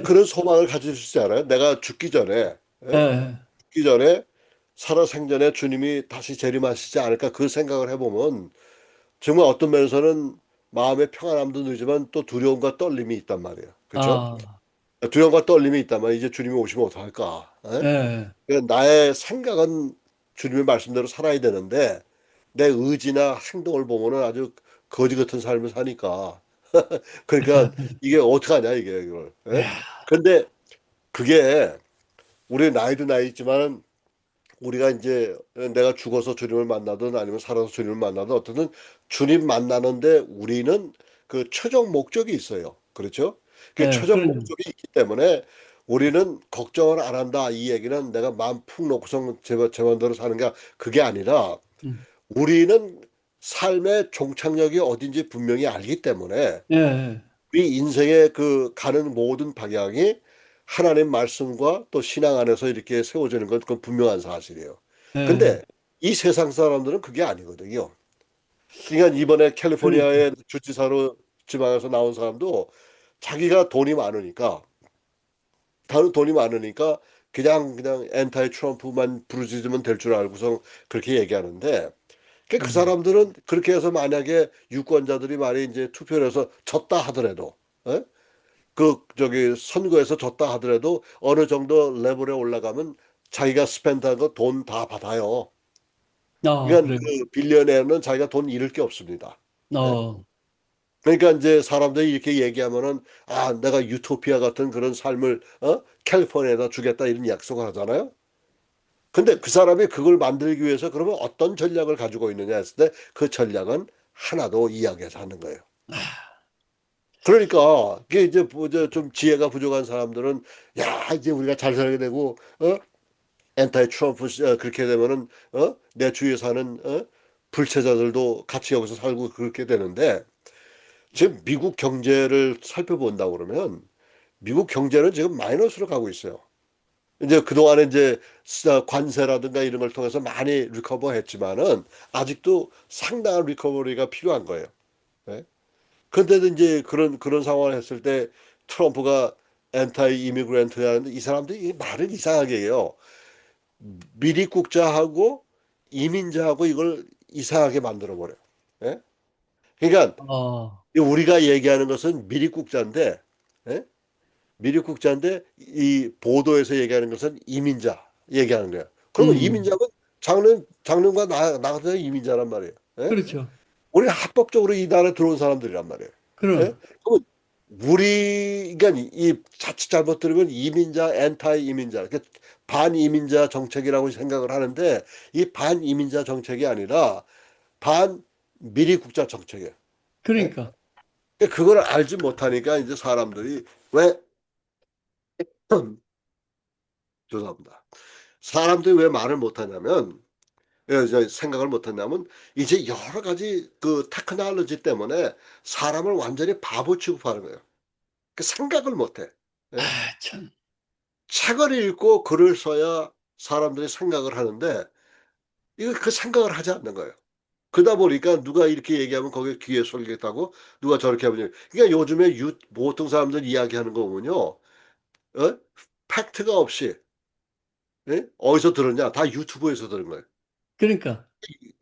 B: 그런 소망을 가질 수 있지 않아요? 내가 죽기 전에 예?
A: 예,
B: 죽기 전에 살아 생전에 주님이 다시 재림하시지 않을까 그 생각을 해보면 정말 어떤 면에서는 마음의 평안함도 들지만 또 두려움과 떨림이 있단 말이에요. 그렇죠?
A: 아,
B: 두려움과 떨림이 있다면 이제 주님이 오시면 어떡할까? 예?
A: 예,
B: 그러니까 나의 생각은 주님의 말씀대로 살아야 되는데 내 의지나 행동을 보면은 아주 거지 같은 삶을 사니까 그러니까 이게 어떡하냐 이게 이걸. 예?
A: 야,
B: 근데 그게 우리 나이도 나이지만 우리가 이제 내가 죽어서 주님을 만나든 아니면 살아서 주님을 만나든 어쨌든 주님 만나는데 우리는 그 최종 목적이 있어요. 그렇죠? 그
A: 예,
B: 최종
A: 그럼요.
B: 목적이 있기 때문에 우리는 걱정을 안 한다. 이 얘기는 내가 마음 푹 놓고서 제 맘대로 사는 게 그게 아니라
A: 음,
B: 우리는 삶의 종착역이 어딘지 분명히 알기 때문에
A: 예, 예,
B: 우리 인생의 그 가는 모든 방향이 하나님 말씀과 또 신앙 안에서 이렇게 세워지는 건 그건 분명한 사실이에요.
A: 예,
B: 근데 이 세상 사람들은 그게 아니거든요. 그러니까 이번에
A: 그러니까,
B: 캘리포니아의 주지사로 지방에서 나온 사람도 자기가 돈이 많으니까 그냥 엔타이 트럼프만 부르짖으면 될 줄 알고서 그렇게 얘기하는데 그
A: 음,
B: 사람들은 그렇게 해서 만약에 유권자들이 많이 이제 투표를 해서 졌다 하더라도 예? 그 저기 선거에서 졌다 하더라도 어느 정도 레벨에 올라가면 자기가 스펜드한 거 돈 다 받아요. 그러니까
A: 그래,
B: 그 빌리언에어는 자기가 돈 잃을 게 없습니다. 예?
A: 어,
B: 그러니까 이제 사람들이 이렇게 얘기하면은 아 내가 유토피아 같은 그런 삶을 캘리포니아에다 주겠다 이런 약속을 하잖아요. 근데 그 사람이 그걸 만들기 위해서 그러면 어떤 전략을 가지고 있느냐 했을 때 그 전략은 하나도 이야기하지 않는 거예요. 그러니까 이게 이제 좀 지혜가 부족한 사람들은 야 이제 우리가 잘 살게 되고 엔타이 트럼프 그렇게 되면은 내 주위에 사는 불체자들도 같이 여기서 살고 그렇게 되는데 지금 미국 경제를 살펴본다고 그러면 미국 경제는 지금 마이너스로 가고 있어요. 이제 그동안에 이제 관세라든가 이런 걸 통해서 많이 리커버 했지만은 아직도 상당한 리커버리가 필요한 거예요. 예? 그런데도 이제 그런 상황을 했을 때 트럼프가 엔타이 이미그랜트라는 이 사람들이 이 말을 이상하게 해요. 미립국자하고 이민자하고 이걸 이상하게 만들어 버려요. 예? 그러니까
A: 어,
B: 우리가 얘기하는 것은 미립국자인데 예? 미립국자인데 이 보도에서 얘기하는 것은 이민자 얘기하는 거예요. 그러면
A: 음,
B: 이민자는 장남과 나 같은 이민자란 말이에요. 예?
A: 그렇죠.
B: 우리 합법적으로 이 나라에 들어온 사람들이란 말이에요. 예?
A: 그럼,
B: 그러면 우리가 이 자칫 잘못 들으면 이민자, 엔타이 이민자, 그러니까 반이민자 정책이라고 생각을 하는데 이 반이민자 정책이 아니라 반미리국자 정책이에요. 예?
A: 그러니까,
B: 그러니까 그걸 알지 못하니까 이제 사람들이 왜 죄송합니다. 사람들이 왜 말을 못하냐면 이제 생각을 못하냐면 이제 여러 가지 그 테크놀로지 때문에 사람을 완전히 바보 취급하는 거예요. 그 생각을 못해. 예?
A: 참,
B: 책을 읽고 글을 써야 사람들이 생각을 하는데 이거 그 생각을 하지 않는 거예요. 그러다 보니까 누가 이렇게 얘기하면 거기에 귀에 솔깃하고 누가 저렇게 하면 그러니까 요즘에 보통 사람들 이야기하는 거 보면요. 팩트가 없이 어디서 들었냐? 다 유튜브에서 들은 거예요.
A: 그러니까.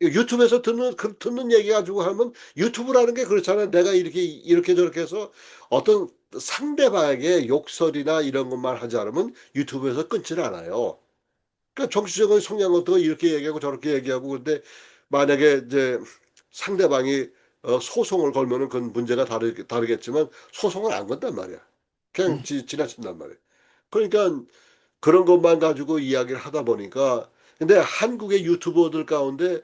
B: 유튜브에서 듣는 얘기 가지고 하면 유튜브라는 게 그렇잖아요. 내가 이렇게 저렇게 해서 어떤 상대방에게 욕설이나 이런 것만 하지 않으면 유튜브에서 끊지를 않아요. 그러니까 정치적인 성향 같은 거 이렇게 얘기하고 저렇게 얘기하고 근데 만약에 이제 상대방이 소송을 걸면은 그건 문제가 다르겠지만 소송을 안 건단 말이야. 그냥
A: 음,
B: 지나친단 말이야. 그러니까 그런 것만 가지고 이야기를 하다 보니까 근데 한국의 유튜버들 가운데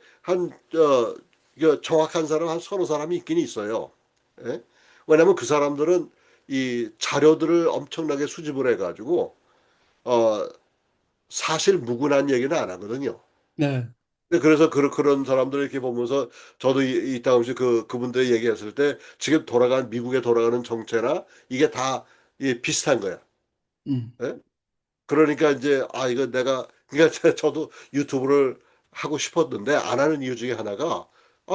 B: 이거 정확한 사람 한 서너 사람이 있긴 있어요. 예? 왜냐면 그 사람들은 이 자료들을 엄청나게 수집을 해가지고 어, 사실 무근한 얘기는 안 하거든요.
A: 네.
B: 근데 그래서 그런 사람들 이렇게 보면서 저도 이따금씩 그분들이 얘기했을 때 지금 미국에 돌아가는 정체나 이게 다 비슷한 거야.
A: 음.
B: 예? 그러니까 이제 이거 내가 그러니까 저도 유튜브를 하고 싶었는데 안 하는 이유 중에 하나가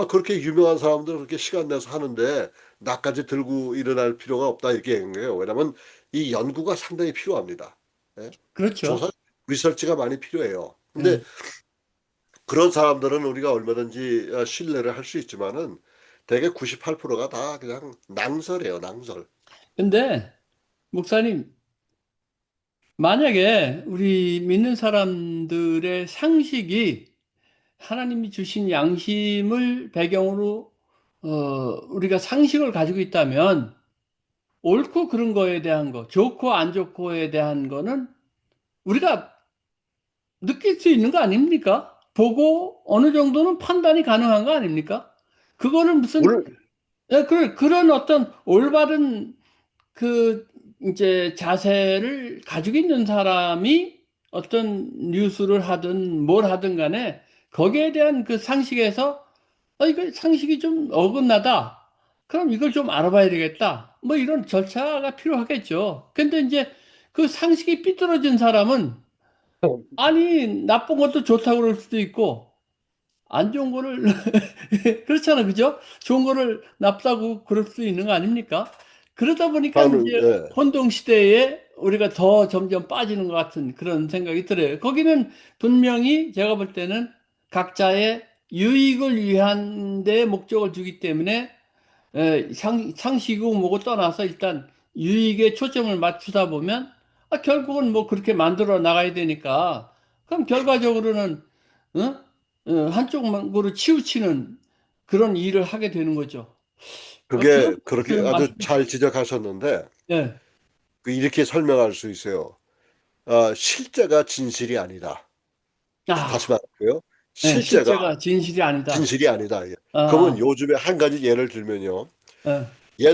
B: 그렇게 유명한 사람들 그렇게 시간 내서 하는데 나까지 들고 일어날 필요가 없다 이렇게 얘기한 거예요. 왜냐면 이 연구가 상당히 필요합니다. 예? 조사
A: 그렇죠.
B: 리서치가 많이 필요해요. 근데
A: 예.
B: 그런 사람들은 우리가 얼마든지 신뢰를 할 수 있지만은 대개 98%가 다 그냥 낭설이에요, 낭설.
A: 근데, 목사님, 만약에 우리 믿는 사람들의 상식이 하나님이 주신 양심을 배경으로, 우리가 상식을 가지고 있다면, 옳고 그른 거에 대한 거, 좋고 안 좋고에 대한 거는 우리가 느낄 수 있는 거 아닙니까? 보고 어느 정도는 판단이 가능한 거 아닙니까? 그거는 무슨,
B: 오늘
A: 그런 어떤 올바른 그 이제 자세를 가지고 있는 사람이 어떤 뉴스를 하든 뭘 하든 간에 거기에 대한 그 상식에서 이거 상식이 좀 어긋나다. 그럼 이걸 좀 알아봐야 되겠다. 뭐 이런 절차가 필요하겠죠. 근데 이제 그 상식이 삐뚤어진 사람은 아니 나쁜 것도 좋다고 그럴 수도 있고 안 좋은 거를 그렇잖아, 그죠? 좋은 거를 납다고 그럴 수 있는 거 아닙니까? 그러다 보니까
B: 나는
A: 이제 혼동 시대에 우리가 더 점점 빠지는 것 같은 그런 생각이 들어요. 거기는 분명히 제가 볼 때는 각자의 유익을 위한 데 목적을 두기 때문에 상식이고 뭐고 떠나서 일단 유익에 초점을 맞추다 보면 결국은 뭐 그렇게 만들어 나가야 되니까 그럼 결과적으로는 어? 한쪽으로 치우치는 그런 일을 하게 되는 거죠. 그런
B: 그게 그렇게
A: 그
B: 아주
A: 말씀.
B: 잘 지적하셨는데
A: 예.
B: 이렇게 설명할 수 있어요. 실제가 진실이 아니다. 다시
A: 아,
B: 말할게요.
A: 예,
B: 실제가
A: 실제가 진실이 아니다.
B: 진실이 아니다. 예. 그러면
A: 아,
B: 요즘에 한 가지 예를 들면요.
A: 예,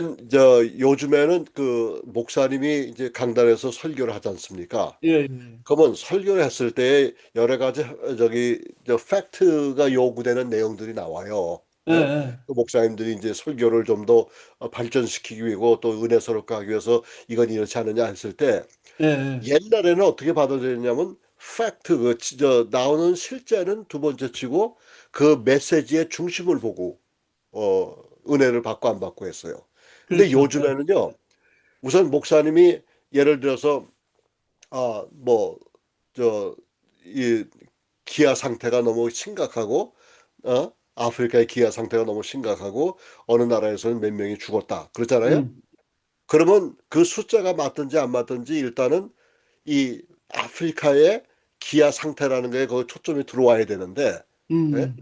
B: 요즘에는 그 목사님이 이제 강단에서 설교를 하지 않습니까?
A: 예, 예,
B: 그러면 설교를 했을 때 여러 가지 팩트가 요구되는 내용들이 나와요.
A: 예,
B: 예?
A: 예,
B: 그 목사님들이 이제 설교를 좀 더 발전시키기 위해서 또 은혜스럽게 하기 위해서 이건 이렇지 않느냐 했을 때
A: 예, 예.
B: 옛날에는 어떻게 받아들였냐면 팩트 나오는 실제는 두 번째 치고 그 메시지의 중심을 보고 어 은혜를 받고 안 받고 했어요. 근데
A: 그렇죠. 예,
B: 요즘에는요. 우선 목사님이 예를 들어서 뭐 이 기아 상태가 너무 심각하고 아프리카의 기아 상태가 너무 심각하고 어느 나라에서는 몇 명이 죽었다. 그렇잖아요.
A: 음,
B: 그러면 그 숫자가 맞든지 안 맞든지 일단은 이 아프리카의 기아 상태라는 거에 그 초점이 들어와야 되는데 예?
A: 음,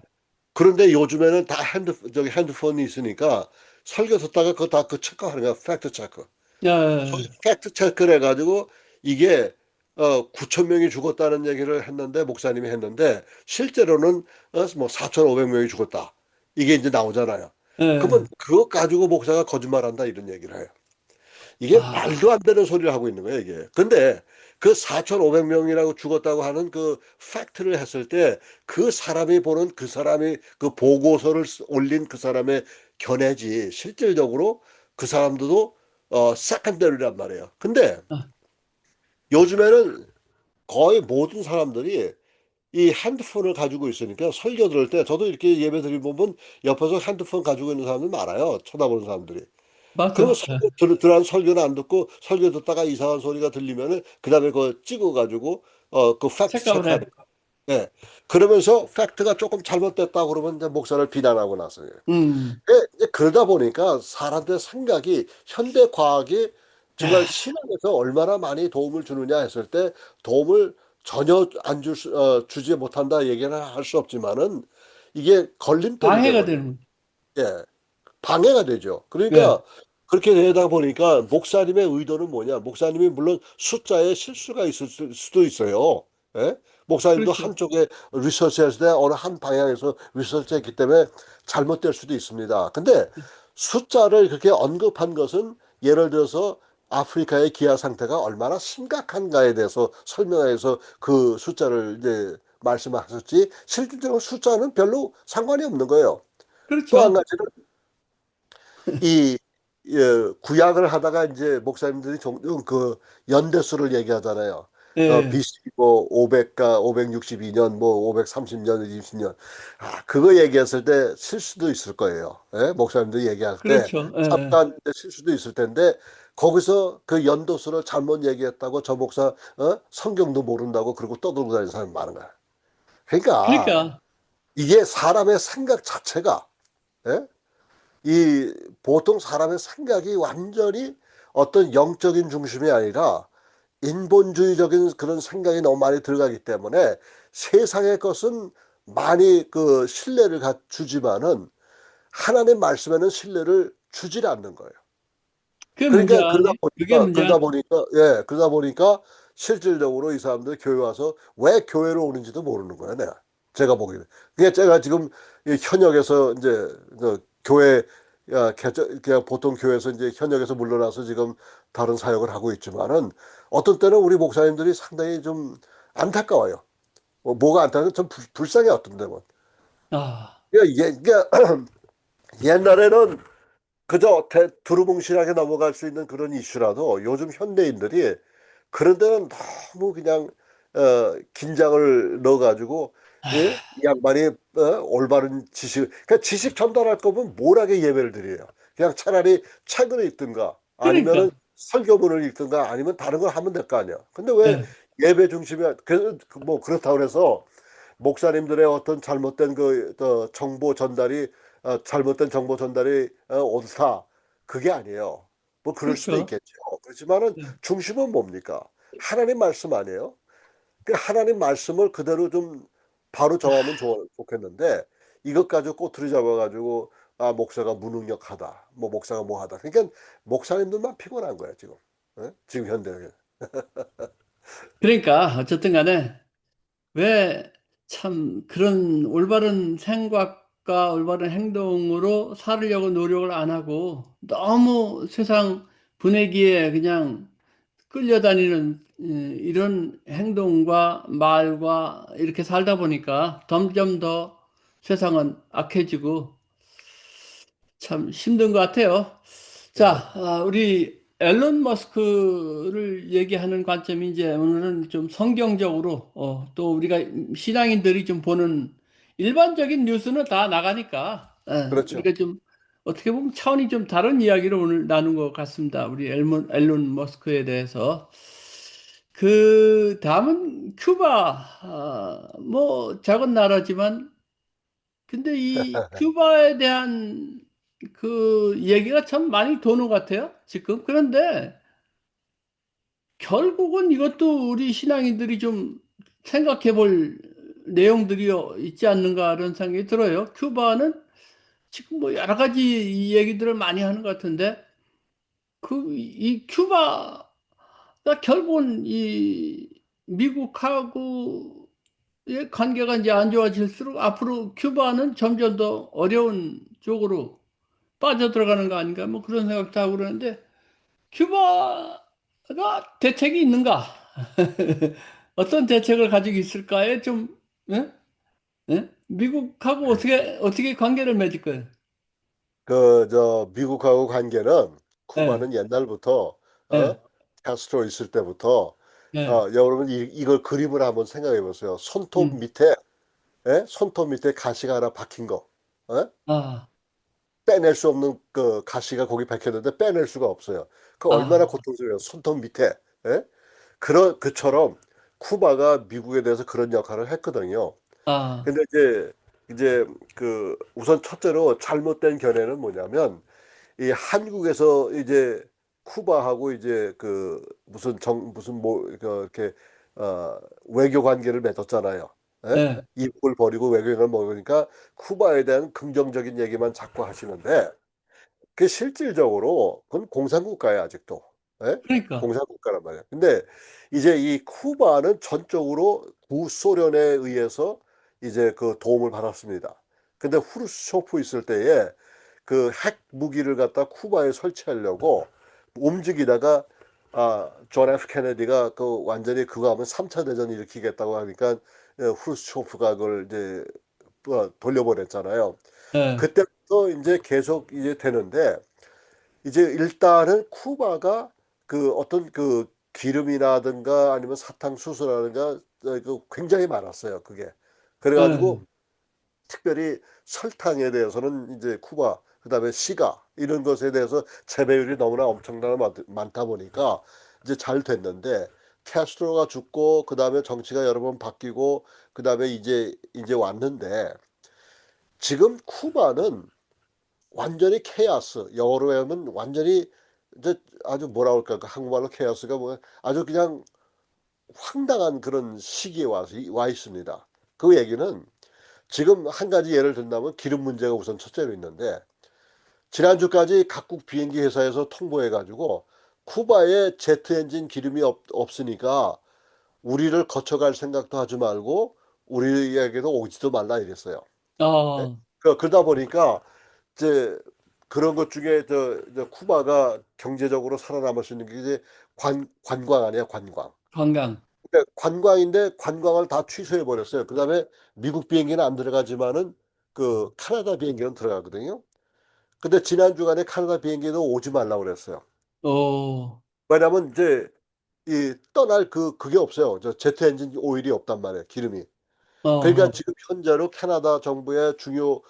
B: 그런데 요즘에는 다 핸드폰이 있으니까 설교 듣다가 그거 다 그 체크하는 거야. 팩트 체크.
A: 예, 예,
B: 팩트 체크를 해가지고 이게 9천 명이 죽었다는 얘기를 했는데 목사님이 했는데 실제로는 뭐 4,500명이 죽었다. 이게 이제 나오잖아요. 그러면
A: 예.
B: 그것 가지고 목사가 거짓말한다 이런 얘기를 해요. 이게
A: 아,
B: 말도 안 되는 소리를 하고 있는 거예요, 이게. 근데 그 4,500명이라고 죽었다고 하는 그 팩트를 했을 때 그 사람이 보는 그 사람이 그 보고서를 올린 그 사람의 견해지 실질적으로 그 사람들도 세컨더리란 말이에요. 근데
A: 아,
B: 요즘에는 거의 모든 사람들이 이 핸드폰을 가지고 있으니까 설교 들을 때 저도 이렇게 예배 드리 보면 옆에서 핸드폰 가지고 있는 사람들 많아요. 쳐다보는 사람들이. 그러면
A: 맞아. 예.
B: 들어간 설교는 안 듣고 설교 듣다가 이상한 소리가 들리면은 그다음에 그거 찍어가지고 그 팩트
A: 책감을
B: 체크하는
A: 해.
B: 거. 예. 그러면서 팩트가 조금 잘못됐다 그러면 이제 목사를 비난하고 나서요.
A: 음.
B: 이제 그러다 보니까 사람들의 생각이 현대 과학이 정말
A: 야,
B: 신앙에서 얼마나 많이 도움을 주느냐 했을 때 도움을 전혀 안 주지 못한다 얘기는 할 수 없지만은 이게 걸림돌이
A: 방해가
B: 돼버려.
A: 되는.
B: 예. 방해가 되죠.
A: 예.
B: 그러니까 그렇게 되다 보니까 목사님의 의도는 뭐냐? 목사님이 물론 숫자에 실수가 있을 수도 있어요. 예? 목사님도
A: 그렇죠.
B: 한쪽에 리서치했을 때 어느 한 방향에서 리서치했기 때문에 잘못될 수도 있습니다. 근데 숫자를 그렇게 언급한 것은 예를 들어서 아프리카의 기아 상태가 얼마나 심각한가에 대해서 설명해서 그 숫자를 이제 말씀하셨지 실질적으로 숫자는 별로 상관이 없는 거예요. 또 한
A: 그렇죠.
B: 가지는 이 구약을 하다가 이제 목사님들이 종종 그 연대수를 얘기하잖아요.
A: 예.
B: BC 뭐 500가 562년 뭐 530년 20년 그거 얘기했을 때 실수도 있을 거예요. 예? 목사님들이 얘기할 때
A: 그렇죠. 예.
B: 잠깐 실수도 있을 텐데 거기서 그 연도수를 잘못 얘기했다고 저 목사 성경도 모른다고 그러고 떠들고 다니는 사람이 많은 거야. 그러니까
A: 그러니까
B: 이게 사람의 생각 자체가 예? 이 보통 사람의 생각이 완전히 어떤 영적인 중심이 아니라 인본주의적인 그런 생각이 너무 많이 들어가기 때문에 세상의 것은 많이 그 신뢰를 주지만은 하나님 말씀에는 신뢰를 주질 않는 거예요.
A: 그게 문제
B: 그러니까
A: 아니에요? 그게 문제
B: 그러다
A: 아니에요?
B: 보니까 실질적으로 이 사람들 교회 와서 왜 교회로 오는지도 모르는 거예요, 내가. 제가 보기에는. 그게 제가 지금 이 현역에서 이제 그 교회 그냥 보통 교회에서 이제 현역에서 물러나서 지금 다른 사역을 하고 있지만은 어떤 때는 우리 목사님들이 상당히 좀 안타까워요. 뭐가 안타까워? 좀 불쌍해 어떤 데는.
A: 아,
B: 그러니까 옛날에는 그저 두루뭉실하게 넘어갈 수 있는 그런 이슈라도 요즘 현대인들이 그런 데는 너무 그냥 긴장을 넣어가지고 예? 이 양반이 올바른 지식 그러니까 지식 전달할 거면 몰하게 예배를 드려요. 그냥 차라리 책을 읽든가 아니면은
A: 그러니까.
B: 설교문을 읽든가 아니면 다른 걸 하면 될 거 아니야. 근데 왜
A: 예.
B: 예배 중심이 그래서 뭐 그렇다고 해서 목사님들의 어떤 잘못된 정보 전달이 잘못된 정보 전달이 옳다. 그게 아니에요. 뭐 그럴 수도
A: 그렇죠.
B: 있겠죠. 그렇지만은
A: 예.
B: 중심은 뭡니까? 하나님 말씀 아니에요? 그 하나님 말씀을 그대로 좀 바로 정하면 좋겠는데 이것 가지고 꼬투리 잡아가지고 목사가 무능력하다. 뭐 목사가 뭐하다. 그러니까 목사님들만 피곤한 거야 지금. 지금 현대에.
A: 그러니까 어쨌든 간에 왜 참 그런 올바른 생각과 올바른 행동으로 살으려고 노력을 안 하고 너무 세상 분위기에 그냥 끌려다니는 이런 행동과 말과 이렇게 살다 보니까 점점 더 세상은 악해지고 참 힘든 것 같아요.
B: 예,
A: 자, 우리 앨런 머스크를 얘기하는 관점이 이제 오늘은 좀 성경적으로 또 우리가 신앙인들이 좀 보는 일반적인 뉴스는 다 나가니까
B: 그렇죠.
A: 우리가 좀 어떻게 보면 차원이 좀 다른 이야기를 오늘 나눈 것 같습니다. 우리 앨런 머스크에 대해서. 그 다음은 큐바, 뭐 작은 나라지만 근데 이 큐바에 대한 그 얘기가 참 많이 도는 것 같아요, 지금. 그런데 결국은 이것도 우리 신앙인들이 좀 생각해 볼 내용들이 있지 않는가 그런 생각이 들어요. 큐바는 지금 뭐 여러 가지 이 얘기들을 많이 하는 것 같은데 이 큐바가 결국은 이 미국하고의 관계가 이제 안 좋아질수록 앞으로 큐바는 점점 더 어려운 쪽으로 빠져들어가는 거 아닌가 뭐 그런 생각도 하고 그러는데 큐바가 대책이 있는가? 어떤 대책을 가지고 있을까에 좀 예? 예? 미국하고 어떻게 관계를 맺을 거예요?
B: 미국하고 관계는
A: 예,
B: 쿠바는 옛날부터
A: 예,
B: 카스트로 있을 때부터
A: 예,
B: 여러분 이걸 그림을 한번 생각해 보세요.
A: 음,
B: 손톱 밑에 가시가 하나 박힌 거. 어?
A: 아,
B: 빼낼 수 없는 그 가시가 거기 박혔는데 빼낼 수가 없어요. 그 얼마나
A: 아,
B: 고통스러워요. 손톱 밑에. 예? 그처럼 쿠바가 미국에 대해서 그런 역할을 했거든요.
A: 아,
B: 근데 이제 그 우선 첫째로 잘못된 견해는 뭐냐면 이 한국에서 이제 쿠바하고 이제 그 무슨 이렇게 외교 관계를 맺었잖아요. 예?
A: 예,
B: 이북을 버리고 외교를 먹으니까 쿠바에 대한 긍정적인 얘기만 자꾸 하시는데 그 실질적으로 그건 공산국가야 아직도. 예?
A: 그러니까,
B: 공산국가란 말이야. 근데 이제 이 쿠바는 전적으로 구소련에 의해서 이제 그 도움을 받았습니다. 근데 후르시초프 있을 때에 그 핵 무기를 갖다 쿠바에 설치하려고 움직이다가 존 F 케네디가 그 완전히 그거 하면 3차 대전 일으키겠다고 하니까 후르시초프가 그걸 이제 돌려보냈잖아요.
A: 예,
B: 그때부터 이제 계속 이제 되는데 이제 일단은 쿠바가 그 어떤 그 기름이라든가 아니면 사탕수수라든가 그 굉장히 많았어요. 그게. 그래가지고
A: 예,
B: 특별히 설탕에 대해서는 이제 쿠바 그다음에 시가 이런 것에 대해서 재배율이 너무나 엄청나게 많다 보니까 이제 잘 됐는데 캐스트로가 죽고 그다음에 정치가 여러 번 바뀌고 그다음에 이제 왔는데 지금 쿠바는 완전히 케아스. 영어로 하면 완전히 이제 아주 뭐라 그럴까 그 한국말로 케아스가 뭐 아주 그냥 황당한 그런 시기에 와 있습니다. 그 얘기는 지금 한 가지 예를 든다면 기름 문제가 우선 첫째로 있는데 지난주까지 각국 비행기 회사에서 통보해 가지고 쿠바에 제트 엔진 기름이 없으니까 우리를 거쳐갈 생각도 하지 말고 우리에게도 오지도 말라 이랬어요. 예?
A: 아,
B: 그러다 보니까 이제 그런 것 중에 저 쿠바가 경제적으로 살아남을 수 있는 게 이제 관광 아니야, 관광.
A: 관광.
B: 그러니까 관광인데 관광을 다 취소해 버렸어요. 그다음에 미국 비행기는 안 들어가지만은 그 캐나다 비행기는 들어가거든요. 근데 지난 주간에 캐나다 비행기도 오지 말라고 그랬어요.
A: 어,
B: 왜냐면 이제 이 떠날 그게 없어요. 저 제트 엔진 오일이 없단 말이에요, 기름이. 그러니까
A: 어,
B: 지금 현재로 캐나다 정부의 주요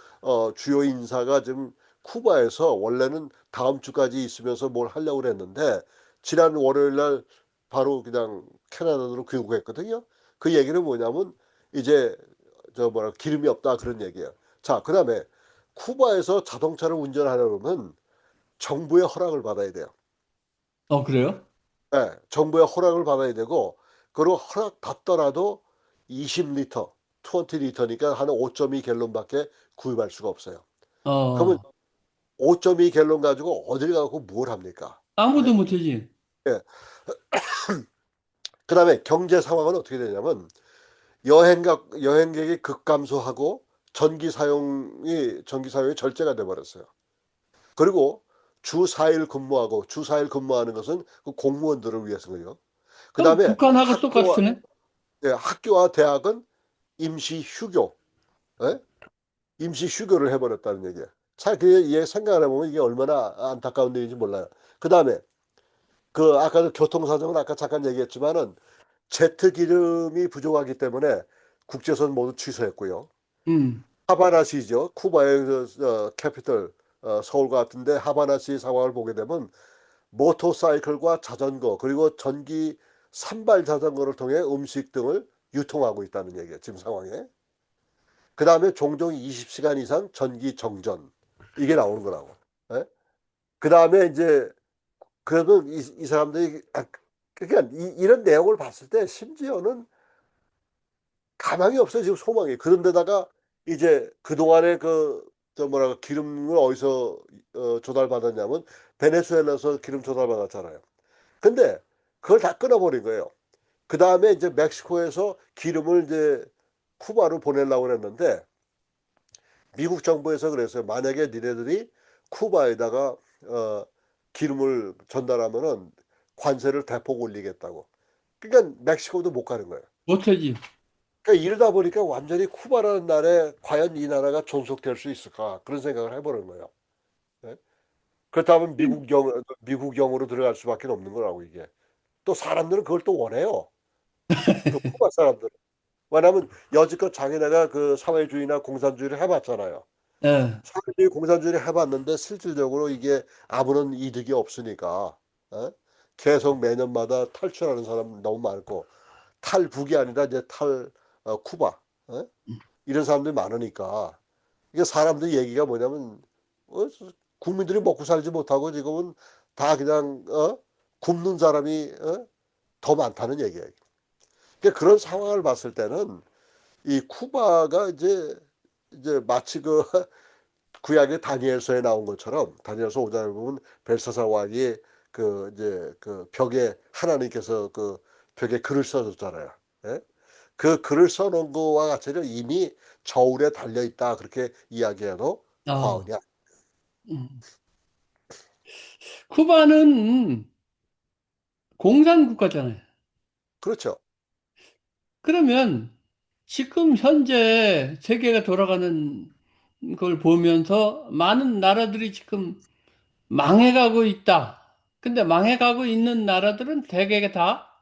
B: 인사가 지금 쿠바에서 원래는 다음 주까지 있으면서 뭘 하려고 그랬는데 지난 월요일 날 바로 그냥 캐나다로 귀국했거든요. 그 얘기는 뭐냐면 이제 저 뭐라 기름이 없다 그런 얘기예요. 자, 그다음에 쿠바에서 자동차를 운전하려면 정부의 허락을 받아야 돼요.
A: 그래요?
B: 예, 정부의 허락을 받아야 되고 그리고 허락 받더라도 20리터, 20리터니까 한 5.2 갤론밖에 구입할 수가 없어요. 그러면
A: 어,
B: 5.2 갤론 가지고 어딜 가고 뭘 합니까?
A: 아무도
B: 예?
A: 못하지.
B: 예. 그다음에 경제 상황은 어떻게 되냐면 여행객이 급감소하고 전기 사용이 절제가 돼 버렸어요. 그리고 주 4일 근무하는 것은 그 공무원들을 위해서고요.
A: 그럼
B: 그다음에
A: 북한하고
B: 학교와
A: 똑같으네?
B: 학교와 대학은 임시 휴교, 예? 임시 휴교를 해버렸다는 얘기예요. 참, 생각을 해보면 이게 얼마나 안타까운 일인지 몰라요. 그 다음에, 아까도 교통사정은 아까 잠깐 얘기했지만은, 제트 기름이 부족하기 때문에 국제선 모두 취소했고요.
A: 음,
B: 하바나시죠. 쿠바의 캐피털, 서울 같은데 하바나시 상황을 보게 되면, 모터사이클과 자전거, 그리고 전기 산발 자전거를 통해 음식 등을 유통하고 있다는 얘기예요. 지금 상황에. 그 다음에 종종 20시간 이상 전기 정전 이게 나오는 거라고. 예? 그 다음에 이제 그래도 이 사람들이 그러니까 이런 내용을 봤을 때 심지어는 가망이 없어요. 지금 소망이. 그런데다가 이제 그동안에 저 뭐랄까 기름을 어디서 조달받았냐면 베네수엘라에서 기름 조달받았잖아요. 근데 그걸 다 끊어버린 거예요. 그 다음에 이제 멕시코에서 기름을 이제 쿠바로 보내려고 그랬는데 미국 정부에서 그랬어요. 만약에 니네들이 쿠바에다가 어, 기름을 전달하면은 관세를 대폭 올리겠다고. 그러니까 멕시코도 못 가는 거예요.
A: 못하지.
B: 그러니까 이러다 보니까 완전히 쿠바라는 나라에 과연 이 나라가 존속될 수 있을까 그런 생각을 해보는 거예요. 예? 그렇다면 미국령으로 들어갈 수밖에 없는 거라고 이게. 또 사람들은 그걸 또 원해요. 그 쿠바 사람들은. 왜냐하면 여지껏 자기네가 그 사회주의나 공산주의를 해봤잖아요.
A: 예.
B: 사회주의 공산주의를 해봤는데 실질적으로 이게 아무런 이득이 없으니까 어? 계속 매년마다 탈출하는 사람 너무 많고 탈북이 아니라 이제 쿠바, 어? 이런 사람들이 많으니까 이게 사람들 얘기가 뭐냐면 어, 국민들이 먹고 살지 못하고 지금은 다 그냥 굶는 사람이 더 많다는 얘기예요. 그러니까 그런 상황을 봤을 때는 이 쿠바가 이제 마치 그 구약의 다니엘서에 나온 것처럼 다니엘서 5장에 보면 벨사살 왕이 그 이제 그 벽에 하나님께서 그 벽에 글을 써줬잖아요. 예? 그 글을 써놓은 거와 같이는 이미 저울에 달려 있다 그렇게 이야기해도
A: 아,
B: 과언이 아니.
A: 음. 쿠바는 공산국가잖아요.
B: 그렇죠.
A: 그러면 지금 현재 세계가 돌아가는 걸 보면서 많은 나라들이 지금 망해가고 있다. 근데 망해가고 있는 나라들은 대개가 다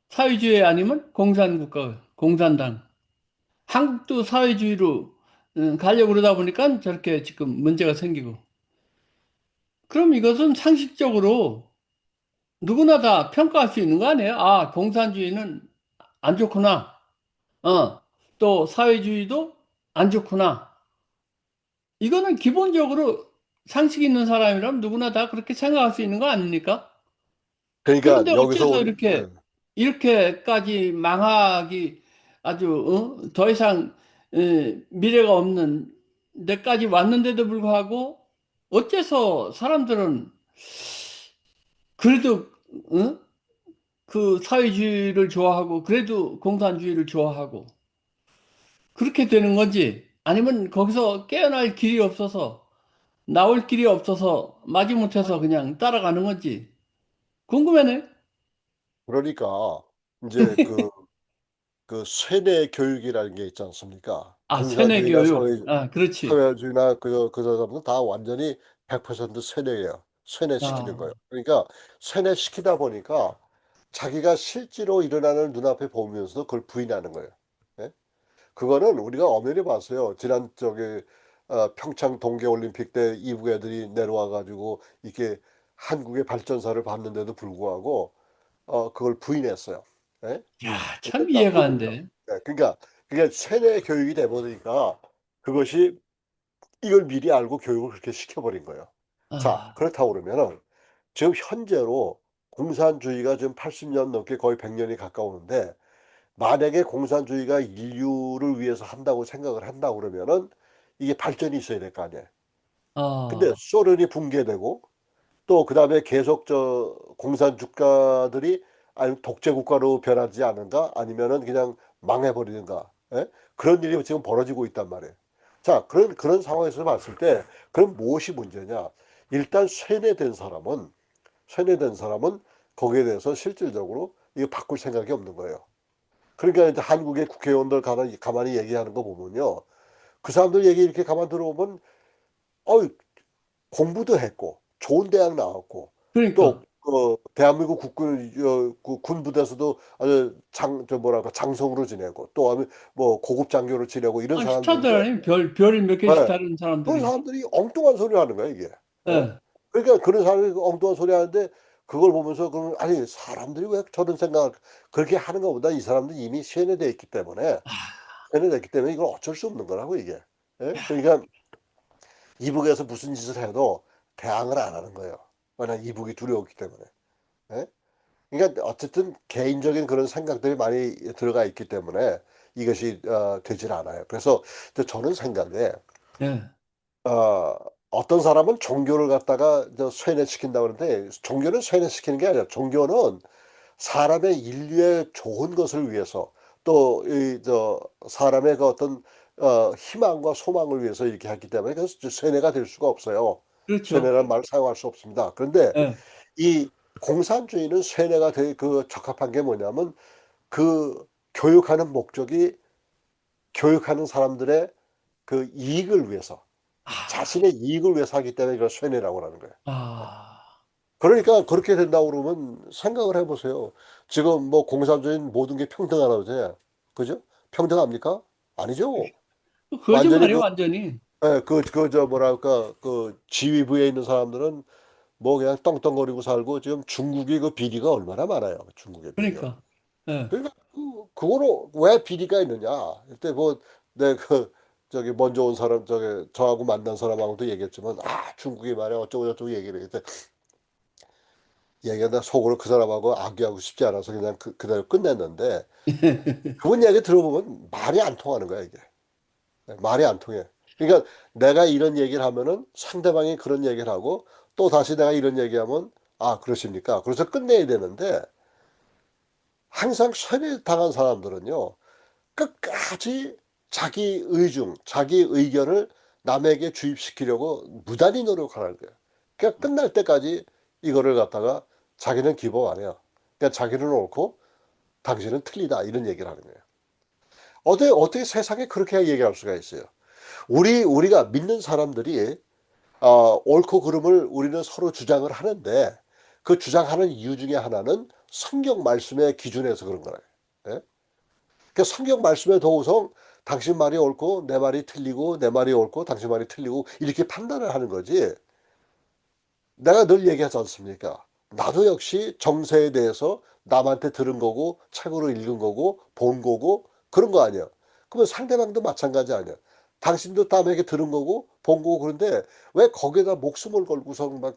A: 사회주의 아니면 공산국가, 공산당. 한국도 사회주의로 가려고 그러다 보니까 저렇게 지금 문제가 생기고. 그럼 이것은 상식적으로 누구나 다 평가할 수 있는 거 아니에요? 아, 공산주의는 안 좋구나. 또 사회주의도 안 좋구나. 이거는 기본적으로 상식 있는 사람이라면 누구나 다 그렇게 생각할 수 있는 거 아닙니까?
B: 그러니까
A: 그런데
B: 여기서
A: 어째서
B: 우리
A: 이렇게까지 망하기 아주, 더 이상, 미래가 없는 데까지 왔는데도 불구하고 어째서 사람들은 그래도, 어? 그 사회주의를 좋아하고 그래도 공산주의를 좋아하고 그렇게 되는 건지 아니면 거기서 깨어날 길이 없어서 나올 길이 없어서 마지못해서 그냥 따라가는 건지 궁금하네.
B: 그러니까 이제 그 세뇌 교육이라는 게 있지 않습니까?
A: 아, 세뇌
B: 공산주의나
A: 교육. 아, 그렇지.
B: 사회주의나 그 사람은 다 완전히 100% 세뇌예요. 세뇌시키는
A: 아,
B: 거예요. 그러니까 세뇌시키다 보니까 자기가 실제로 일어나는 눈앞에 보면서 그걸 부인하는 거예요. 예? 그거는 우리가 엄연히 봤어요. 지난 평창 동계올림픽 때 이북 애들이 내려와 가지고 이렇게 한국의 발전사를 봤는데도 불구하고 그걸 부인했어요. 예?
A: 야,
B: 그러니까
A: 참 이해가 안
B: 나쁘군요.
A: 돼.
B: 네, 그러니까 그게 세뇌 교육이 돼 버리니까 그것이 이걸 미리 알고 교육을 그렇게 시켜버린 거예요. 자,
A: 아,
B: 그렇다고 그러면은 지금 현재로 공산주의가 지금 80년 넘게 거의 100년이 가까우는데 만약에 공산주의가 인류를 위해서 한다고 생각을 한다고 그러면은 이게 발전이 있어야 될 거 아니에요. 근데
A: 아,
B: 소련이 붕괴되고 또 그다음에 계속 공산 국가들이 아니면 독재 국가로 변하지 않은가 아니면은 그냥 망해버리는가 예? 그런 일이 지금 벌어지고 있단 말이에요. 자 그런 상황에서 봤을 때 그럼 무엇이 문제냐? 일단 세뇌된 사람은 거기에 대해서 실질적으로 이거 바꿀 생각이 없는 거예요. 그러니까 이제 한국의 국회의원들 가만히 얘기하는 거 보면요, 그 사람들 얘기 이렇게 가만 들어보면 어 공부도 했고 좋은 대학 나왔고 또
A: 그러니까.
B: 대한민국 그 군부대에서도 아주 저 뭐랄까 장성으로 지내고 또 하면 뭐 고급 장교로 지내고 이런
A: 아, 스타들
B: 사람들인데
A: 아니면 별 몇 개씩
B: 예,
A: 다른
B: 그런
A: 사람들이.
B: 사람들이 엉뚱한 소리를 하는 거야 이게. 예?
A: 예.
B: 그러니까 그런 사람이 엉뚱한 소리 하는데 그걸 보면서 그러면 아니 사람들이 왜 저런 생각을 그렇게 하는 것보다 이 사람들이 이미 세뇌되어 있기 때문에 이걸 어쩔 수 없는 거라고 이게. 예? 그러니까 이북에서 무슨 짓을 해도 대항을 안 하는 거예요. 왜냐면 이북이 두려웠기 때문에. 예? 그러니까 어쨌든 개인적인 그런 생각들이 많이 들어가 있기 때문에 이것이 되질 않아요. 그래서 저는 생각에
A: 예.
B: 어, 어떤 사람은 종교를 갖다가 쇠뇌시킨다 그러는데 종교는 쇠뇌시키는 게 아니라 종교는 사람의 인류의 좋은 것을 위해서 또 이 사람의 그 어떤 희망과 소망을 위해서 이렇게 했기 때문에 그래서 쇠뇌가 될 수가 없어요.
A: 그렇죠.
B: 쇠뇌라는 말을 사용할 수 없습니다. 그런데
A: 예.
B: 이 공산주의는 쇠뇌가 적합한 게 뭐냐면 그 교육하는 목적이 교육하는 사람들의 그 이익을 위해서
A: 아,
B: 자신의 이익을 위해서 하기 때문에 이걸 쇠뇌라고 하는 거예요.
A: 아.
B: 그러니까 그렇게 된다고 그러면 생각을 해보세요. 지금 뭐 공산주의는 모든 게 평등하다고 그러잖아요. 그죠? 평등합니까? 아니죠. 완전히
A: 거짓말이에요, 완전히.
B: 예, 뭐랄까, 그 지휘부에 있는 사람들은 뭐 그냥 떵떵거리고 살고 지금 중국이 그 비리가 얼마나 많아요. 중국의 비리가.
A: 그러니까. 예.
B: 그러니까 그거로 왜 비리가 있느냐? 그때 뭐, 내 저기 먼저 온 사람, 저하고 만난 사람하고도 얘기했지만, 중국이 말이야, 어쩌고저쩌고 얘기를 했대. 얘기하다 속으로 그 사람하고 악유하고 싶지 않아서 그냥 그대로 끝냈는데, 그분 얘기 들어보면 말이 안 통하는 거야, 이게. 말이 안 통해. 그러니까 내가 이런 얘기를 하면은 상대방이 그런 얘기를 하고, 또 다시 내가 이런 얘기하면, 그러십니까? 그래서 끝내야 되는데, 항상 세뇌당한 사람들은요, 끝까지 자기 의중, 자기 의견을 남에게 주입시키려고 무단히 노력하는 거예요. 그러니까 끝날 때까지 이거를 갖다가 자기는 기복 안 해요. 그러니까 자기는 옳고 당신은 틀리다 이런 얘기를 하는 거예요. 어떻게 세상에 그렇게 얘기할 수가 있어요? 우리가 믿는 사람들이 옳고 그름을 우리는 서로 주장을 하는데 그 주장하는 이유 중에 하나는 성경 말씀의 기준에서 그런 거예요. 예? 그 성경 말씀에 더해서 당신 말이 옳고 내 말이 틀리고 내 말이 옳고 당신 말이 틀리고 이렇게 판단을 하는 거지. 내가 늘 얘기하지 않습니까? 나도 역시 정세에 대해서 남한테 들은 거고 책으로 읽은 거고 본 거고 그런 거 아니야. 그러면 상대방도 마찬가지 아니야. 당신도 남에게 들은 거고 본 거고 그런데 왜 거기에다 목숨을 걸고서 막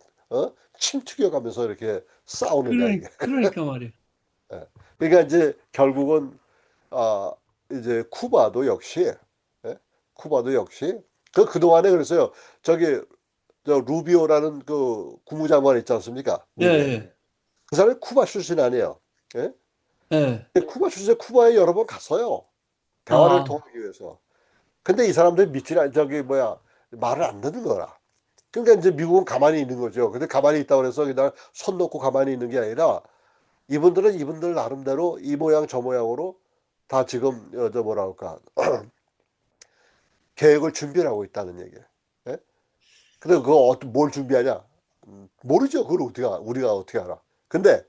B: 침 튀겨가면서 이렇게 싸우느냐 이게.
A: 그러니까 말이에요.
B: 예. 그러니까 이제 결국은 아, 이제 쿠바도 역시, 예? 쿠바도 역시, 그동안에 그랬어요. 저기, 루비오라는 그 국무장관 있지 않습니까?
A: 예,
B: 미국에.
A: 예,
B: 그 사람이 쿠바 출신 아니에요. 예?
A: 예.
B: 쿠바 출신, 쿠바에 여러 번 갔어요. 대화를
A: 아,
B: 통하기 위해서. 근데 이 사람들 말을 안 듣는 거라. 그러니까 이제 미국은 가만히 있는 거죠. 근데 가만히 있다고 해서 그냥 손 놓고 가만히 있는 게 아니라 이분들은 이분들 나름대로 이 모양 저 모양으로 다 지금 저 뭐라 할까 계획을 준비를 하고 있다는 얘기예요. 예? 근데 그거 뭘 준비하냐? 모르죠. 그걸 우리가 어떻게 알아? 근데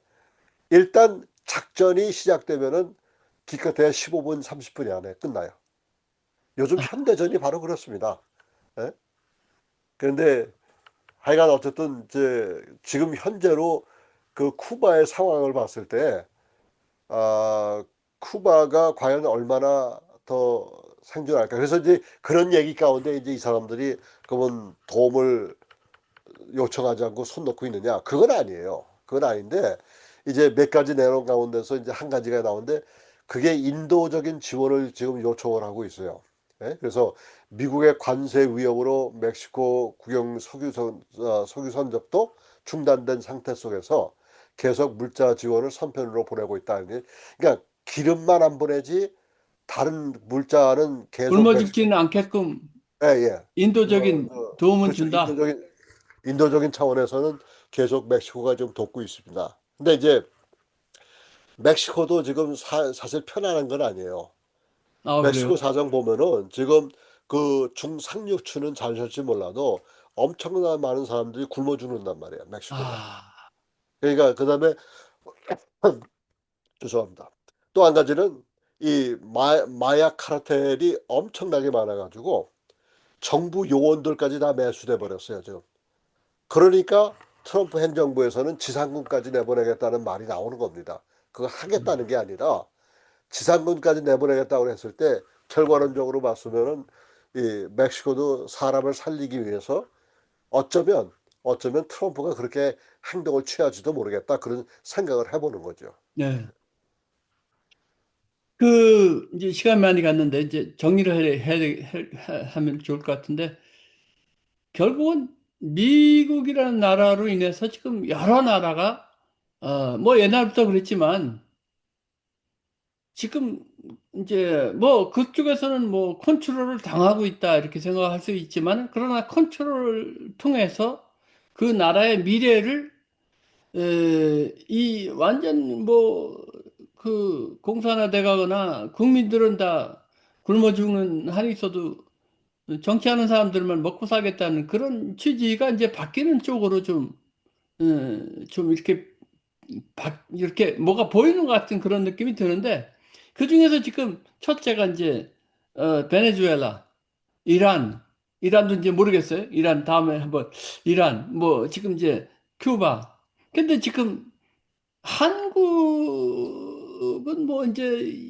B: 일단 작전이 시작되면은 기껏해야 15분, 30분 안에 끝나요. 요즘 현대전이 바로 그렇습니다. 예? 그런데 하여간 어쨌든 이제 지금 현재로 그 쿠바의 상황을 봤을 때 쿠바가 과연 얼마나 더 생존할까? 그래서 이제 그런 얘기 가운데 이제 이 사람들이 그러면 도움을 요청하지 않고 손 놓고 있느냐? 그건 아니에요. 그건 아닌데 이제 몇 가지 내용 가운데서 이제 한 가지가 나오는데 그게 인도적인 지원을 지금 요청을 하고 있어요. 예? 그래서 미국의 관세 위협으로 멕시코 국영 석유 선적도 중단된 상태 속에서 계속 물자 지원을 선편으로 보내고 있다는 게 그러니까 기름만 안 보내지 다른 물자는 계속
A: 굶어
B: 멕시코
A: 죽지는 않게끔
B: 예, 예.
A: 인도적인 도움은
B: 그렇죠.
A: 준다.
B: 인도적인 차원에서는 계속 멕시코가 좀 돕고 있습니다. 근데 이제 멕시코도 지금 사실 편안한 건 아니에요.
A: 아,
B: 멕시코
A: 그래요?
B: 사정 보면은 지금 그 중상류층은 잘 살지 몰라도 엄청나게 많은 사람들이 굶어 죽는단 말이에요. 멕시코가.
A: 아,
B: 그러니까 그다음에 죄송합니다. 또 한 가지는 이 마약 카르텔이 엄청나게 많아가지고 정부 요원들까지 다 매수돼 버렸어요, 지금. 그러니까 트럼프 행정부에서는 지상군까지 내보내겠다는 말이 나오는 겁니다. 그거 하겠다는 게 아니라 지상군까지 내보내겠다고 했을 때 결과론적으로 봤으면은 이 멕시코도 사람을 살리기 위해서 어쩌면 트럼프가 그렇게 행동을 취할지도 모르겠다 그런 생각을 해보는 거죠.
A: 네. 이제 시간 많이 갔는데, 이제 정리를 하면 좋을 것 같은데, 결국은 미국이라는 나라로 인해서 지금 여러 나라가, 뭐 옛날부터 그랬지만, 지금 이제 뭐 그쪽에서는 뭐 컨트롤을 당하고 있다 이렇게 생각할 수 있지만 그러나 컨트롤을 통해서 그 나라의 미래를 이 완전 뭐 그 공산화돼 가거나 국민들은 다 굶어 죽는 한이 있어도 정치하는 사람들만 먹고 사겠다는 그런 취지가 이제 바뀌는 쪽으로 좀 이렇게 이렇게 뭐가 보이는 것 같은 그런 느낌이 드는데 그 중에서 지금 첫째가 이제 베네수엘라, 이란, 이란도 이제 모르겠어요. 이란 다음에 한번 이란 뭐 지금 이제 큐바. 근데 지금 한국 한국은 뭐 이제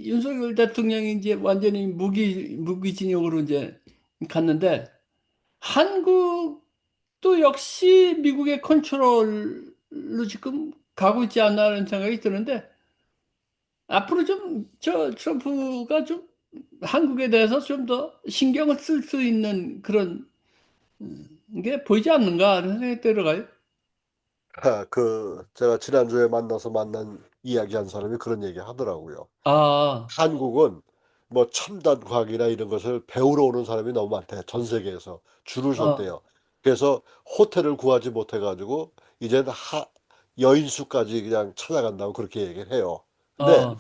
A: 윤석열 대통령이 이제 완전히 무기징역으로 이제 갔는데 한국도 역시 미국의 컨트롤로 지금 가고 있지 않나라는 생각이 드는데 앞으로 좀 저 트럼프가 좀 한국에 대해서 좀 더 신경을 쓸 수 있는 그런 게 보이지 않는가 하는 생각이 들어가요.
B: 제가 지난주에 만나서 만난 이야기한 사람이 그런 얘기 하더라고요.
A: 아,
B: 한국은 뭐 첨단 과학이나 이런 것을 배우러 오는 사람이 너무 많대. 전 세계에서 줄을
A: 어,
B: 섰대요. 그래서 호텔을 구하지 못해 가지고 이제는 여인수까지 그냥 찾아간다고 그렇게 얘기를 해요. 근데
A: 어,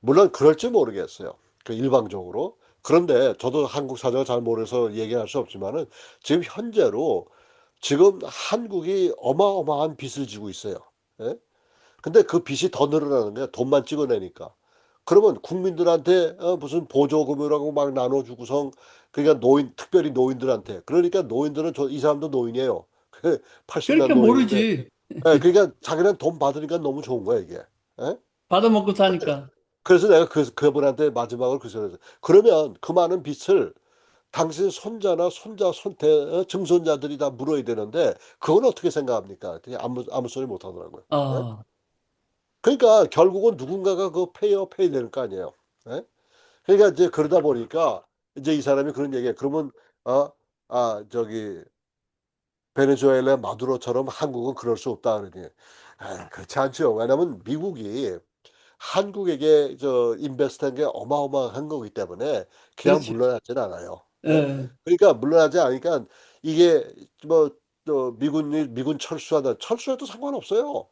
B: 물론 그럴지 모르겠어요. 그 일방적으로. 그런데 저도 한국 사정을 잘 모르서 얘기할 수 없지만은 지금 현재로 지금 한국이 어마어마한 빚을 지고 있어요. 예? 근데 그 빚이 더 늘어나는 거야. 돈만 찍어내니까. 그러면 국민들한테 무슨 보조금이라고 막 나눠주고선 그러니까 특별히 노인들한테. 그러니까 노인들은 이 사람도 노인이에요. 80난
A: 그러니까
B: 노인인데.
A: 모르지.
B: 예, 그러니까 자기는 돈 받으니까 너무 좋은 거야, 이게. 예?
A: 받아먹고 사니까.
B: 그래서 내가 그분한테 마지막으로 그 소리를 했어요. 그러면 그 많은 빚을 당신 손자나 증손자들이 다 물어야 되는데 그건 어떻게 생각합니까? 그냥 아무 소리 못 하더라고요. 예?
A: 아,
B: 그러니까 결국은 누군가가 그 페이 되는 거 아니에요. 예? 그러니까 이제 그러다 보니까 이제 이 사람이 그런 얘기해. 그러면 어, 저기 베네수엘라 마두로처럼 한국은 그럴 수 없다 그러니 그렇지 않죠. 왜냐하면 미국이 한국에게 인베스트한 게 어마어마한 거기 때문에 그냥
A: 그렇지.
B: 물러나질 않아요. 예?
A: 예,
B: 그러니까 물러나지 않으니까 이게 뭐 미군 철수해도 상관없어요.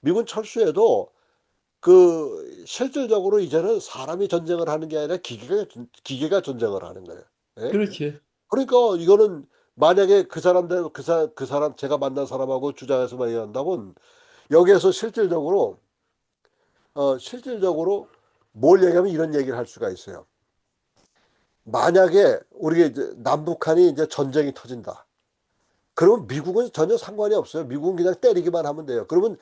B: 미군 철수해도 실질적으로 이제는 사람이 전쟁을 하는 게 아니라 기계가 전쟁을 하는 거예요. 예?
A: 그렇지.
B: 그러니까 이거는 만약에 그 사람 제가 만난 사람하고 주장해서 얘기한다면 여기에서 실질적으로 뭘 얘기하면 이런 얘기를 할 수가 있어요. 만약에 우리가 이제 남북한이 이제 전쟁이 터진다. 그러면 미국은 전혀 상관이 없어요. 미국은 그냥 때리기만 하면 돼요. 그러면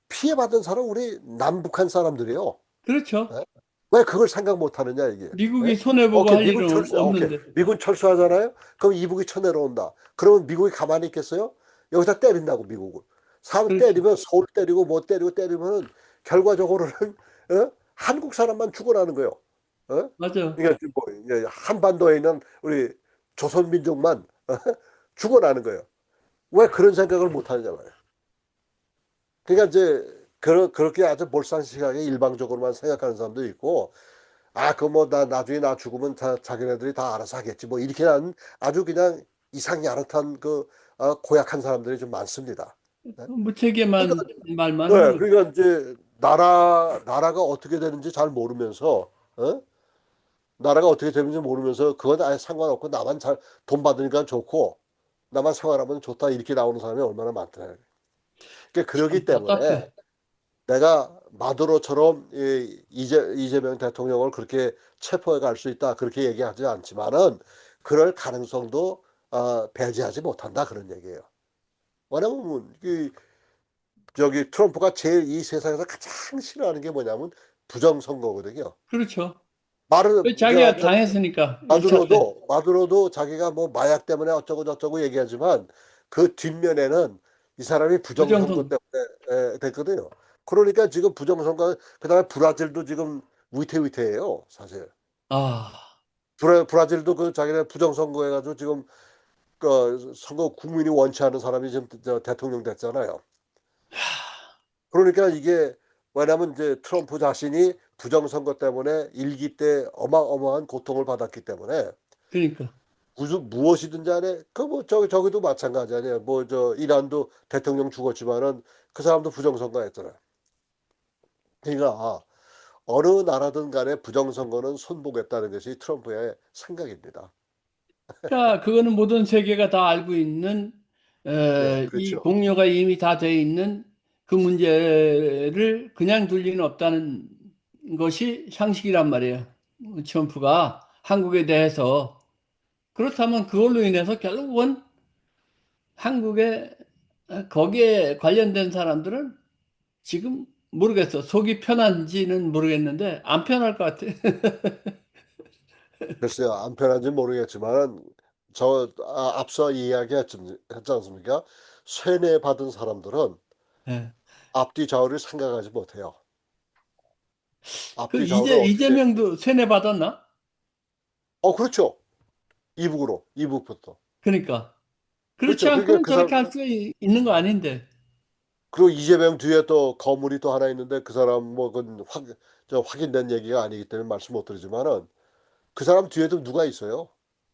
B: 피해받은 사람 우리 남북한 사람들이요.
A: 그렇죠.
B: 예? 왜 그걸 생각 못 하느냐 이게.
A: 미국이
B: 예?
A: 손해보고
B: 오케이,
A: 할 일은
B: 오케이.
A: 없는데.
B: 미군 철수하잖아요. 그럼 이북이 쳐내려온다. 그러면 미국이 가만히 있겠어요? 여기다 때린다고 미국을. 사람
A: 그렇지.
B: 때리면 서울 때리고 뭐 때리고 때리면 결과적으로는 한국 사람만 죽어나는 거예요. 어?
A: 맞아.
B: 그러니까 뭐 이제 한반도에 있는 우리 조선 민족만 죽어나는 거예요. 왜 그런 생각을 못 하느냐 말이에요. 그러니까 이제 그렇게 아주 몰상식하게 일방적으로만 생각하는 사람도 있고 그 뭐 나중에 나 죽으면 자기네들이 다 알아서 하겠지 뭐 이렇게 하는 아주 그냥 이상야릇한 고약한 사람들이 좀 많습니다. 네? 그러니까
A: 무책임한 말만 하는
B: 네,
A: 거지.
B: 그러니까 이제 나라가 어떻게 되는지 잘 모르면서 어? 나라가 어떻게 되는지 모르면서 그건 아예 상관없고 나만 잘 돈 받으니까 좋고 나만 생활하면 좋다 이렇게 나오는 사람이 얼마나 많더라고요. 그러니까 그러기
A: 참 답답해.
B: 때문에 내가 마두로처럼 이재명 대통령을 그렇게 체포해 갈 수 있다 그렇게 얘기하지 않지만은 그럴 가능성도 배제하지 못한다 그런 얘기예요. 왜냐면 저기 트럼프가 제일 이 세상에서 가장 싫어하는 게 뭐냐면 부정선거거든요.
A: 그렇죠. 왜
B: 말은
A: 자기가 당했으니까 1차 때.
B: 마두로도 자기가 뭐 마약 때문에 어쩌고 저쩌고 얘기하지만 그 뒷면에는 이 사람이 부정선거
A: 부정선.
B: 때문에 됐거든요. 그러니까 지금 부정선거 그다음에 브라질도 지금 위태위태해요, 사실.
A: 아,
B: 브라질도 그 자기네 부정선거 해가지고 지금 그 선거 국민이 원치 않은 사람이 지금 대통령 됐잖아요. 그러니까 이게 왜냐하면 이제 트럼프 자신이 부정선거 때문에 일기 때 어마어마한 고통을 받았기 때문에
A: 그러니까.
B: 무슨 무엇이든지 안에 그 뭐 저기도 마찬가지 아니에요. 뭐 이란도 대통령 죽었지만은 그 사람도 부정선거했잖아요. 그러니까 어느 나라든 간에 부정선거는 손보겠다는 것이 트럼프의 생각입니다.
A: 그러니까 그거는 모든 세계가 다 알고 있는
B: 네,
A: 이
B: 그렇죠.
A: 공료가 이미 다 돼 있는 그 문제를 그냥 둘 리는 없다는 것이 상식이란 말이에요. 트럼프가 한국에 대해서 그렇다면 그걸로 인해서 결국은 한국에 거기에 관련된 사람들은 지금 모르겠어. 속이 편한지는 모르겠는데 안 편할 것 같아.
B: 글쎄요, 안 편한지 모르겠지만 앞서 했지 않습니까? 세뇌받은 사람들은
A: 예.
B: 앞뒤 좌우를 생각하지 못해요.
A: 그
B: 앞뒤 좌우를 어떻게?
A: 이재명도 세뇌 받았나?
B: 그렇죠. 이북부터.
A: 그러니까 그렇지
B: 그렇죠. 그러니까
A: 않고는
B: 그
A: 저렇게
B: 사람,
A: 할 수 있는 거 아닌데.
B: 그리고 이재명 뒤에 또 거물이 또 하나 있는데 그 사람 뭐 그건 확인된 얘기가 아니기 때문에 말씀 못 드리지만은 그 사람 뒤에도 누가 있어요.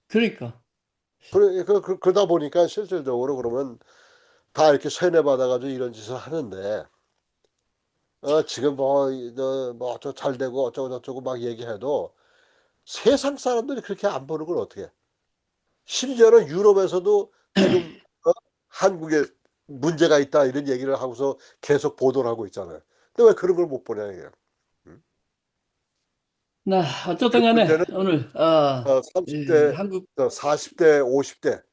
A: 그러니까
B: 그러다 보니까 실질적으로 그러면 다 이렇게 세뇌받아가지고 이런 짓을 하는데, 지금 저 잘 되고 어쩌고 저쩌고 막 얘기해도 세상 사람들이 그렇게 안 보는 걸 어떻게 해? 심지어는 유럽에서도 지금 한국에 문제가 있다 이런 얘기를 하고서 계속 보도를 하고 있잖아요. 근데 왜 그런 걸 못 보냐 이게. 음?
A: 나 어쨌든
B: 그리고
A: 간에
B: 문제는
A: 오늘
B: 30대,
A: 한국
B: 40대, 50대,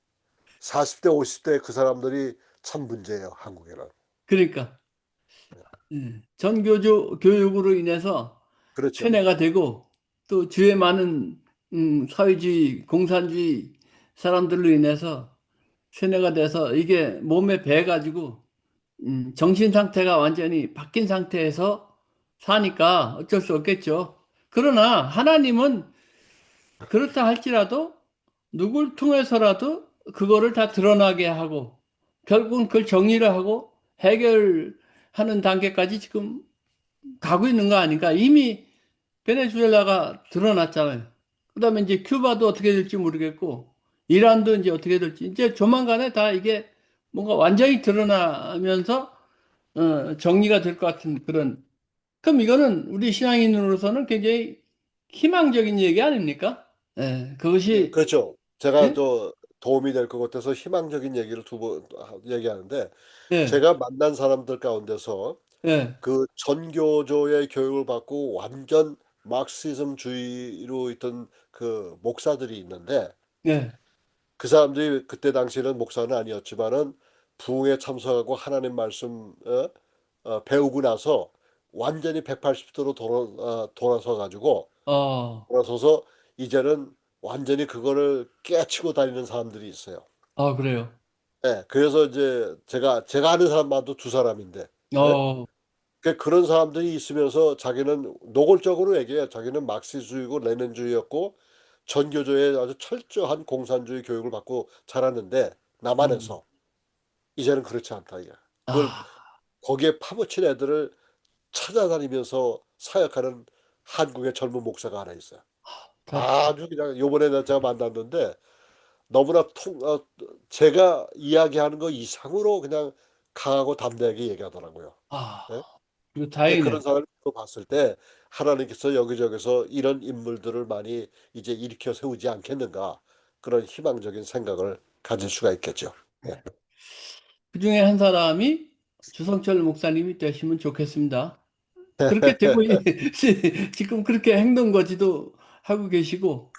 B: 40대, 50대 그 사람들이 참 문제예요, 한국에는.
A: 그러니까 전교조 교육으로 인해서
B: 그렇죠.
A: 세뇌가 되고 또 주위에 많은 사회주의 공산주의 사람들로 인해서 세뇌가 돼서 이게 몸에 배가지고 정신 상태가 완전히 바뀐 상태에서 사니까 어쩔 수 없겠죠. 그러나 하나님은 그렇다 할지라도 누굴 통해서라도 그거를 다 드러나게 하고 결국은 그걸 정리를 하고 해결하는 단계까지 지금 가고 있는 거 아닌가? 이미 베네수엘라가 드러났잖아요. 그다음에 이제 큐바도 어떻게 될지 모르겠고 이란도 이제 어떻게 될지 이제 조만간에 다 이게 뭔가 완전히 드러나면서 정리가 될 것 같은 그런. 그럼 이거는 우리 신앙인으로서는 굉장히 희망적인 얘기 아닙니까? 예,
B: 예,
A: 그것이
B: 그렇죠. 제가
A: 예?
B: 저 도움이 될 것 같아서 희망적인 얘기를 두 번 얘기하는데,
A: 예,
B: 제가 만난 사람들 가운데서
A: 예,
B: 그 전교조의 교육을 받고 완전 마르크시즘주의로 있던 그 목사들이 있는데,
A: 예,
B: 그 사람들이 그때 당시에는 목사는 아니었지만은 부흥에 참석하고 하나님 말씀 배우고 나서 완전히 180도로 돌아서 가지고
A: 어,
B: 돌아서서 이제는 완전히 그거를 깨치고 다니는 사람들이 있어요.
A: 그래요.
B: 예, 그래서 이제 제가 아는 사람만도 두 사람인데, 예?
A: 어,
B: 그런 사람들이 있으면서 자기는 노골적으로 얘기해요. 자기는 막시주의고 레닌주의였고 전교조에 아주 철저한 공산주의 교육을 받고 자랐는데
A: 음,
B: 남한에서 이제는 그렇지 않다 이게. 그걸
A: 아,
B: 거기에 파묻힌 애들을 찾아다니면서 사역하는 한국의 젊은 목사가 하나 있어요.
A: 참,
B: 아주 그냥 요번에 제가 만났는데 너무나 제가 이야기하는 거 이상으로 그냥 강하고 담대하게 얘기하더라고요.
A: 아,
B: 예?
A: 이거
B: 그런
A: 다행이네.
B: 사람을 봤을 때 하나님께서 여기저기서 이런 인물들을 많이 이제 일으켜 세우지 않겠는가, 그런 희망적인 생각을 가질 수가 있겠죠. 예.
A: 그 중에 한 사람이 주성철 목사님이 되시면 좋겠습니다. 그렇게 되고 지금 그렇게 행동거지도 하고 계시고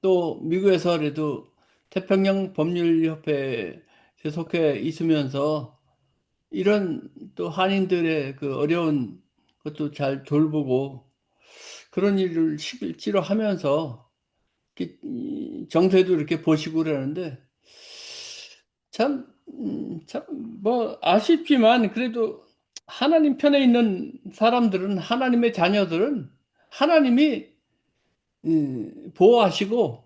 A: 또 미국에서라도 태평양 법률협회에 속해 있으면서 이런 또 한인들의 그 어려운 것도 잘 돌보고 그런 일을 실제로 하면서 이 정세도 이렇게 보시고 그러는데 참, 뭐, 아쉽지만, 그래도 하나님 편에 있는 사람들은, 하나님의 자녀들은 하나님이 보호하시고,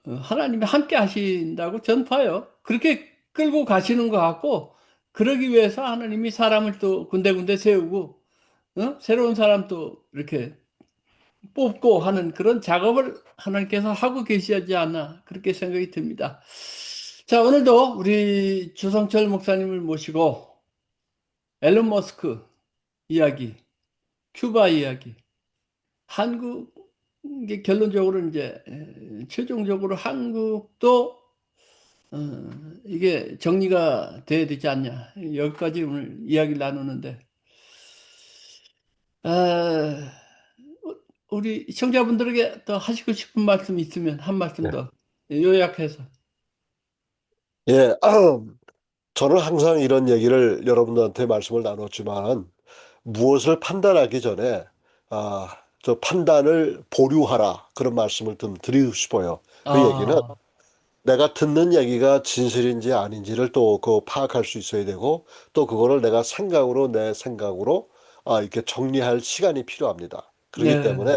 A: 하나님이 함께 하신다고 전 봐요. 그렇게 끌고 가시는 것 같고, 그러기 위해서 하나님이 사람을 또 군데군데 세우고, 새로운 사람 또 이렇게 뽑고 하는 그런 작업을 하나님께서 하고 계시지 않나 그렇게 생각이 듭니다. 자, 오늘도 우리 주성철 목사님을 모시고 앨런 머스크 이야기, 큐바 이야기, 한국 이게 결론적으로 이제 최종적으로 한국도 이게 정리가 돼야 되지 않냐 여기까지 오늘 이야기를 나누는데 아, 우리 시청자분들에게 더 하시고 싶은 말씀 있으면 한 말씀
B: 네.
A: 더 요약해서.
B: 예, 저는 항상 이런 얘기를 여러분들한테 말씀을 나눴지만, 무엇을 판단하기 전에 저 판단을 보류하라 그런 말씀을 좀 드리고 싶어요. 그 얘기는
A: 아,
B: 내가 듣는 얘기가 진실인지 아닌지를 또 그 파악할 수 있어야 되고 또 그거를 내가 내 생각으로 이렇게 정리할 시간이 필요합니다. 그렇기
A: 네,
B: 때문에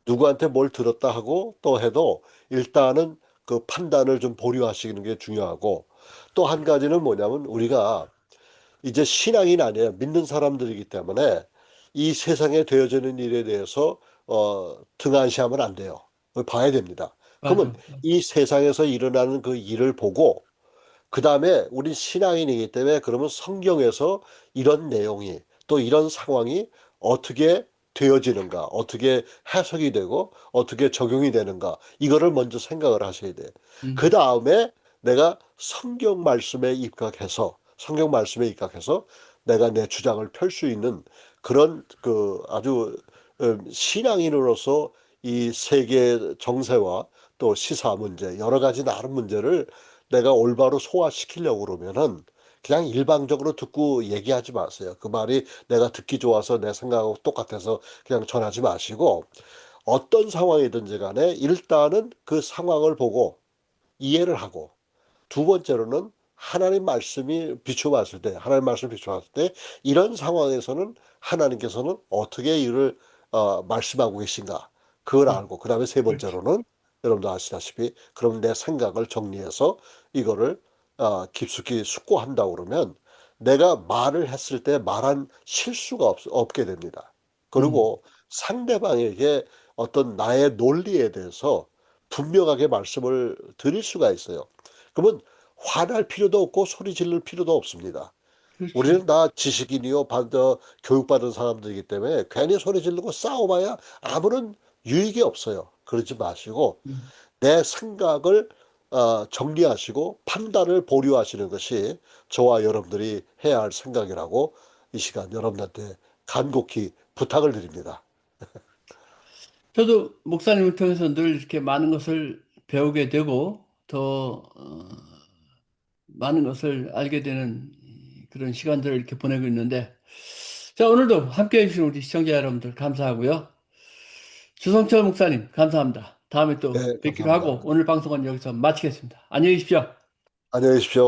B: 누구한테 뭘 들었다 하고 또 해도 일단은 그 판단을 좀 보류하시는 게 중요하고 또 한 가지는 뭐냐면 우리가 이제 신앙인 아니에요. 믿는 사람들이기 때문에 이 세상에 되어지는 일에 대해서 등한시하면 안 돼요. 그걸 봐야 됩니다. 그러면
A: 맞아.
B: 이 세상에서 일어나는 그 일을 보고 그 다음에 우리 신앙인이기 때문에 그러면 성경에서 이런 내용이 또 이런 상황이 어떻게 되어지는가, 어떻게 해석이 되고 어떻게 적용이 되는가 이거를 먼저 생각을 하셔야 돼요. 그
A: 음,
B: 다음에 내가 성경 말씀에 입각해서 내가 내 주장을 펼 수 있는 그런 그 아주 신앙인으로서 이 세계 정세와 또 시사 문제 여러 가지 다른 문제를 내가 올바로 소화시키려고 그러면은 그냥 일방적으로 듣고 얘기하지 마세요. 그 말이 내가 듣기 좋아서 내 생각하고 똑같아서 그냥 전하지 마시고 어떤 상황이든지 간에 일단은 그 상황을 보고 이해를 하고 두 번째로는 하나님 말씀이 비춰봤을 때 이런 상황에서는 하나님께서는 어떻게 이를 말씀하고 계신가 그걸 알고 그다음에 세
A: 그렇지.
B: 번째로는 여러분도 아시다시피 그럼 내 생각을 정리해서 이거를 깊숙이 숙고한다 그러면 내가 말을 했을 때 말한 실수가 없게 됩니다.
A: 음,
B: 그리고 상대방에게 어떤 나의 논리에 대해서 분명하게 말씀을 드릴 수가 있어요. 그러면 화날 필요도 없고 소리 지를 필요도 없습니다.
A: 그렇지.
B: 우리는 다 지식인이요, 교육받은 사람들이기 때문에 괜히 소리 지르고 싸워봐야 아무런 유익이 없어요. 그러지 마시고
A: 음.
B: 내 생각을 정리하시고 판단을 보류하시는 것이 저와 여러분들이 해야 할 생각이라고 이 시간 여러분한테 간곡히 부탁을 드립니다.
A: 저도 목사님을 통해서 늘 이렇게 많은 것을 배우게 되고 더 많은 것을 알게 되는 그런 시간들을 이렇게 보내고 있는데 자, 오늘도 함께 해주신 우리 시청자 여러분들 감사하고요. 주성철 목사님 감사합니다. 다음에 또
B: 네,
A: 뵙기로 하고
B: 감사합니다.
A: 오늘 방송은 여기서 마치겠습니다. 안녕히 계십시오.
B: 안녕히 계십시오.